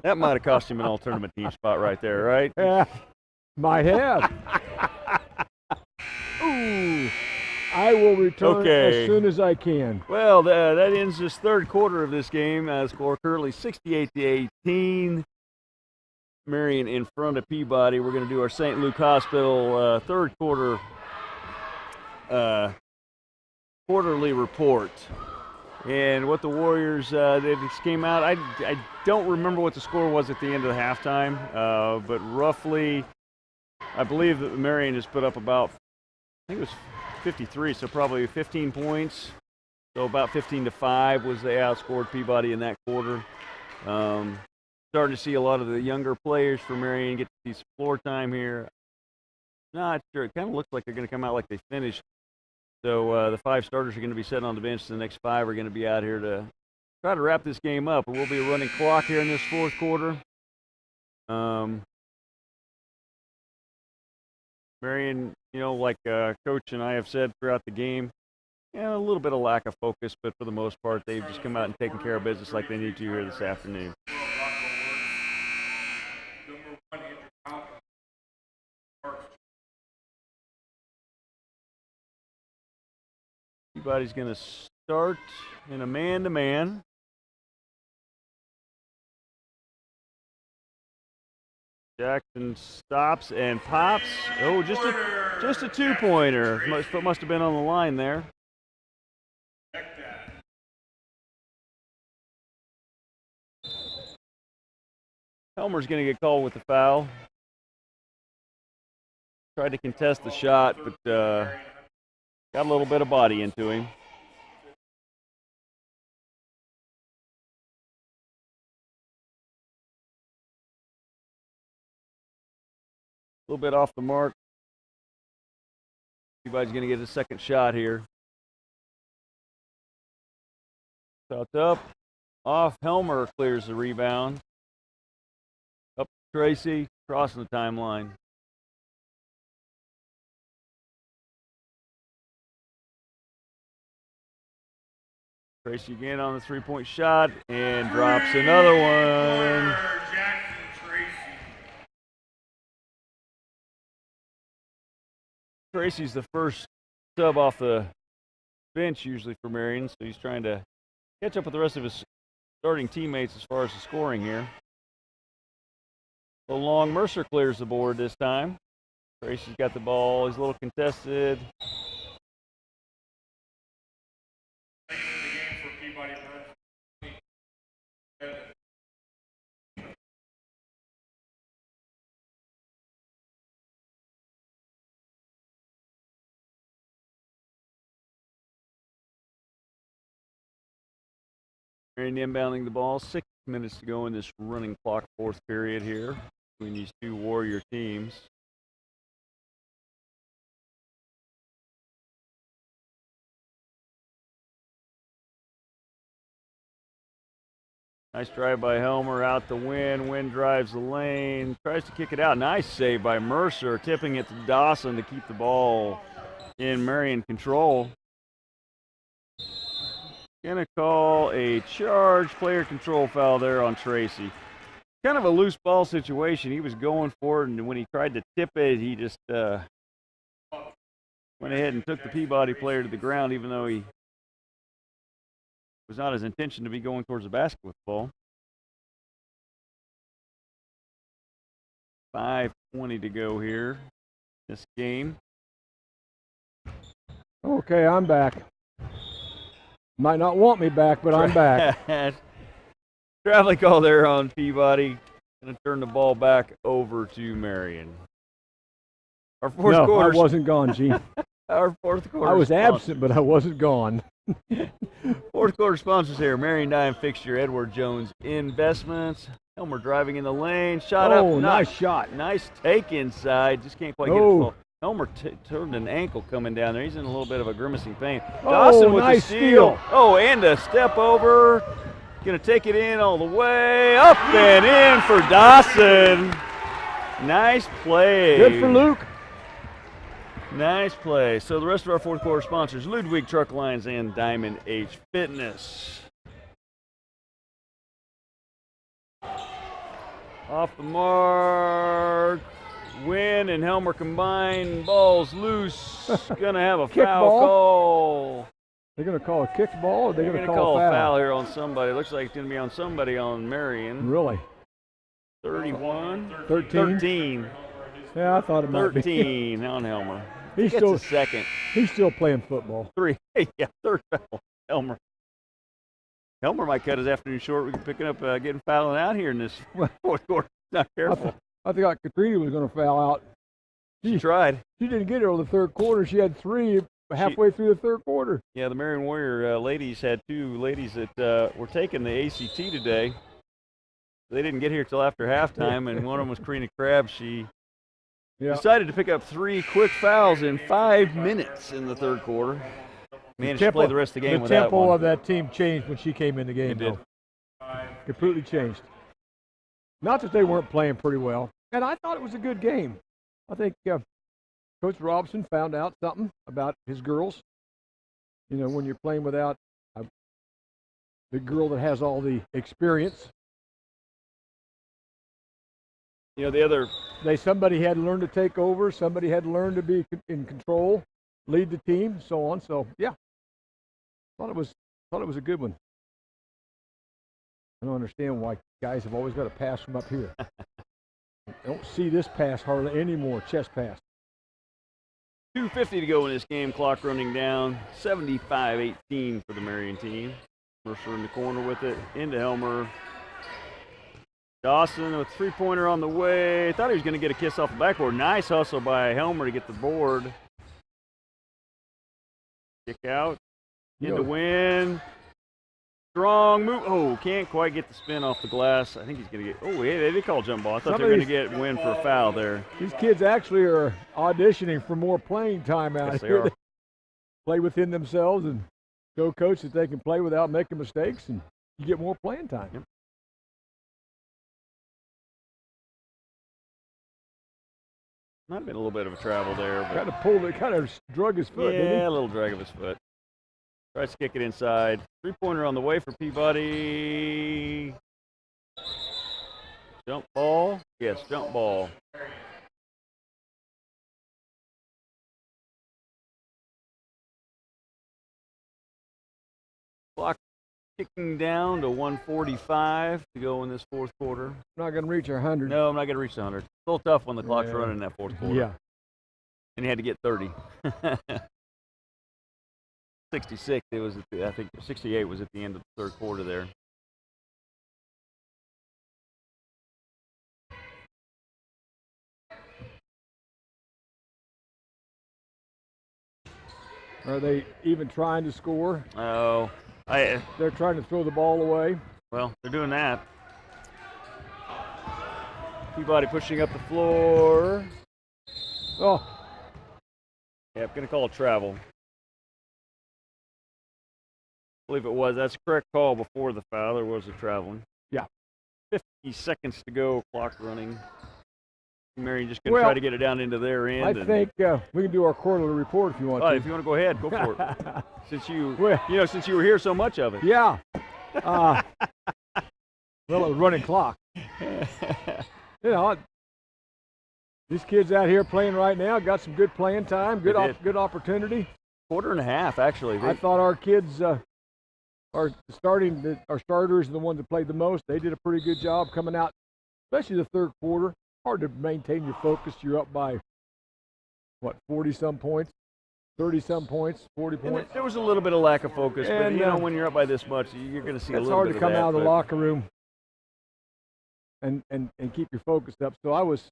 That might have cost him an all-tournament team spot right there, right? Yeah, might have. Ooh. I will return as soon as I can. Well, that ends this third quarter of this game. Score currently 68 to 18. Marion in front of Peabody. We're going to do our St. Luke Hospital third quarter quarterly report. And what the Warriors they just came out. I don't remember what the score was at the end of the halftime, but roughly, I believe that Marion has put up about, I think it was 53, so probably 15 points. So about 15-5 was they outscored Peabody in that quarter. Starting to see a lot of the younger players for Marion get to see some floor time here. Not sure. It kind of looks like they're going to come out like they finished. So the 5 starters are going to be sitting on the bench. The next 5 are going to be out here to try to wrap this game up. It will be a running clock here in this fourth quarter. Marion, like Coach and I have said throughout the game, a little bit of lack of focus, but for the most part, they've just come out and taken care of business like they need to here this afternoon. Peabody's going to start in a man-to-man. Jackson stops and pops. Oh, just a two-pointer. Must have been on the line there. Helmer's going to get called with the foul. Tried to contest the shot, but got a little bit of body into him. A little bit off the mark. Peabody's going to get a second shot here. Shot up. Off. Helmer clears the rebound. Up Tracy. Crossing the timeline. Tracy again on the three-point shot and drops another one. Tracy's the first sub off the bench usually for Marion, so he's trying to catch up with the rest of his starting teammates as far as the scoring here. So long, Mercer clears the board this time. Tracy's got the ball. He's a little contested. Marion inbounding the ball. 6 minutes to go in this running clock fourth period here between these two Warrior teams. Nice drive by Helmer out the Wynn. Wynn drives the lane. Tries to kick it out. Nice save by Mercer. Tipping it to Dawson to keep the ball in Marion control. Gonna call a charge player control foul there on Tracy. Kind of a loose ball situation. He was going for it, and when he tried to tip it, he just went ahead and took the Peabody player to the ground, even though he was not his intention to be going towards the basket with the ball. 5:20 to go here. This game. Okay, I'm back. Might not want me back, but I'm back. Traveling call there on Peabody. Going to turn the ball back over to Marion. Our fourth quarter. I wasn't gone, Gene. Our fourth quarter. I was absent, but I wasn't gone. Fourth quarter sponsors here. Marion Dime Fixture, Edward Jones Investments. Helmer driving in the lane. Shot up. Oh, nice shot. Nice take inside. Just can't quite get it full. Helmer turned an ankle coming down there. He's in a little bit of a grimacing pain. Dawson with nice the steal. Oh, and a step over. Going to take it in all the way. Up and in for Dawson. Nice play. Good for Luke. Nice play. So the rest of our fourth quarter sponsors, Ludwig Truck Lines and Diamond H Fitness. Off the mark. Wynn and Helmer combined. Ball's loose. Gonna have a foul call. They're gonna call a kick ball, or they're gonna call a foul here on somebody. Looks like it's gonna be on somebody on Marion. Really? 31. 13. Yeah, I thought it might be. 13 on Helmer. He's still second. He's still playing football. 3. Yeah, third foul. Helmer. Helmer might cut his afternoon short. We can pick it up, getting fouling out here in this fourth quarter. Not careful. I thought Katrina was going to foul out. She tried. She didn't get it over the third quarter. She had 3 halfway through the third quarter. Yeah, the Marion Warrior ladies had 2 ladies that were taking the ACT today. They didn't get here till after halftime, and one of them was Karina Crabb. She decided to pick up 3 quick fouls in 5 minutes in the third quarter. Managed to play the rest of the game with that one. The tempo of that team changed when she came in the game. It did. Completely changed. Not that they weren't playing pretty well. And I thought it was a good game. I think Coach Robson found out something about his girls. You know, when you're playing without the girl that has all the experience. You know, somebody had to learn to take over. Somebody had to learn to be in control, lead the team, so on. So, yeah. Thought it was a good one. I don't understand why guys have always got to pass from up here. I don't see this pass hardly anymore, chest pass. 2:50 to go in this game, clock running down, 75-18 for the Marion team. Mercer in the corner with it, into Helmer. Dawson with three-pointer on the way. Thought he was going to get a kiss off the backboard. Nice hustle by Helmer to get the board. Kick out, into Wynn. Strong move. Oh, can't quite get the spin off the glass. I think he's going to get. Oh, yeah, they did call jump ball. I thought they were going to get win for a foul there. These kids actually are auditioning for more playing time out here. They play within themselves and show coach that they can play without making mistakes, and you get more playing time. Yep. Might have been a little bit of a travel there. But Kind of drug his foot, didn't he? Yeah, a little drag of his foot. Tries to kick it inside. Three-pointer on the way for Peabody. Jump ball. Yes, jump ball. Clock ticking down to 1:45 to go in this fourth quarter. Not going to reach 100. No, I'm not going to reach 100. It's a little tough when the clock's running in that fourth quarter. Yeah. And he had to get 30. 66, it was I think 68 was at the end of the third quarter there. Are they even trying to score? Oh, they're trying to throw the ball away. Well, they're doing that. Peabody pushing up the floor. Oh. Yeah, I'm going to call it travel. I believe it was. That's a correct call before the foul. There was a traveling. Yeah. 50 seconds to go, clock running. Marion just going to try to get it down into their end. I think we can do our quarterly report if you want to. If you want to go ahead, go for it. Since you were here so much of it. Yeah. Well, it was running clock. These kids out here playing right now got some good playing time, good opportunity. Quarter and a half, actually. I thought our kids our starters, the ones that played the most, they did a pretty good job coming out, especially the third quarter. Hard to maintain your focus. You're up by, 40-some points, 30-some points, 40 points. There was a little bit of lack of focus, but when you're up by this much, you're going to see a little bit of that. It's hard to come out of the locker room and keep your focus up. So I was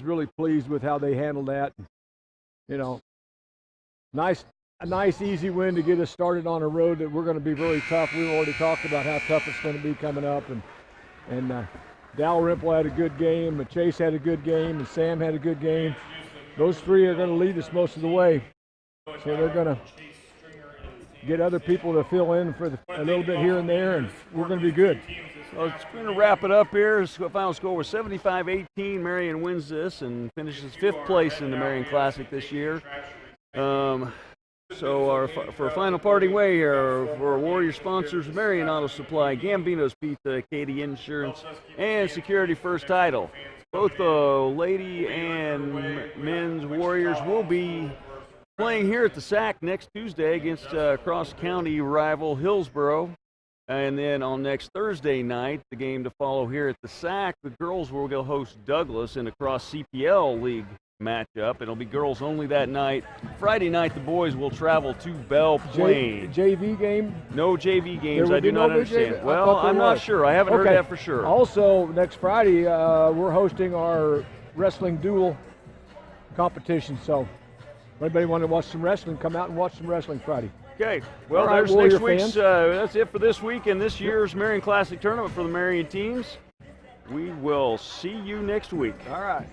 really pleased with how they handled that. A nice easy win to get us started on a road that we're going to be very tough. We've already talked about how tough it's going to be coming up, and Dalrymple had a good game, and Chase had a good game, and Sam had a good game. Those three are going to lead us most of the way. So they're going to get other people to fill in for a little bit here and there, and we're going to be good. So it's going to wrap it up here. The final score was 75-18. Marion wins this and finishes 5th place in the Marion Classic this year. So for a final parting way here, for our Warrior sponsors, Marion Auto Supply, Gambino's Pizza, Katie Insurance, and Security First Title. Both the lady and men's Warriors will be playing here at the SAC next Tuesday against cross-county rival Hillsboro. And then on next Thursday night, the game to follow here at the SAC, the girls will go host Douglas in a cross-CPL league matchup. It'll be girls only that night. Friday night, the boys will travel to Belle Plaine. JV game? No JV games. I do not understand. Well, I'm not sure. I haven't heard that for sure. Also, next Friday, we're hosting our wrestling duel competition. So, if anybody want to watch some wrestling, come out and watch some wrestling Friday. Okay. Well, there's next week's. That's it for this week and this year's Marion Classic tournament for the Marion teams. We will see you next week. All right.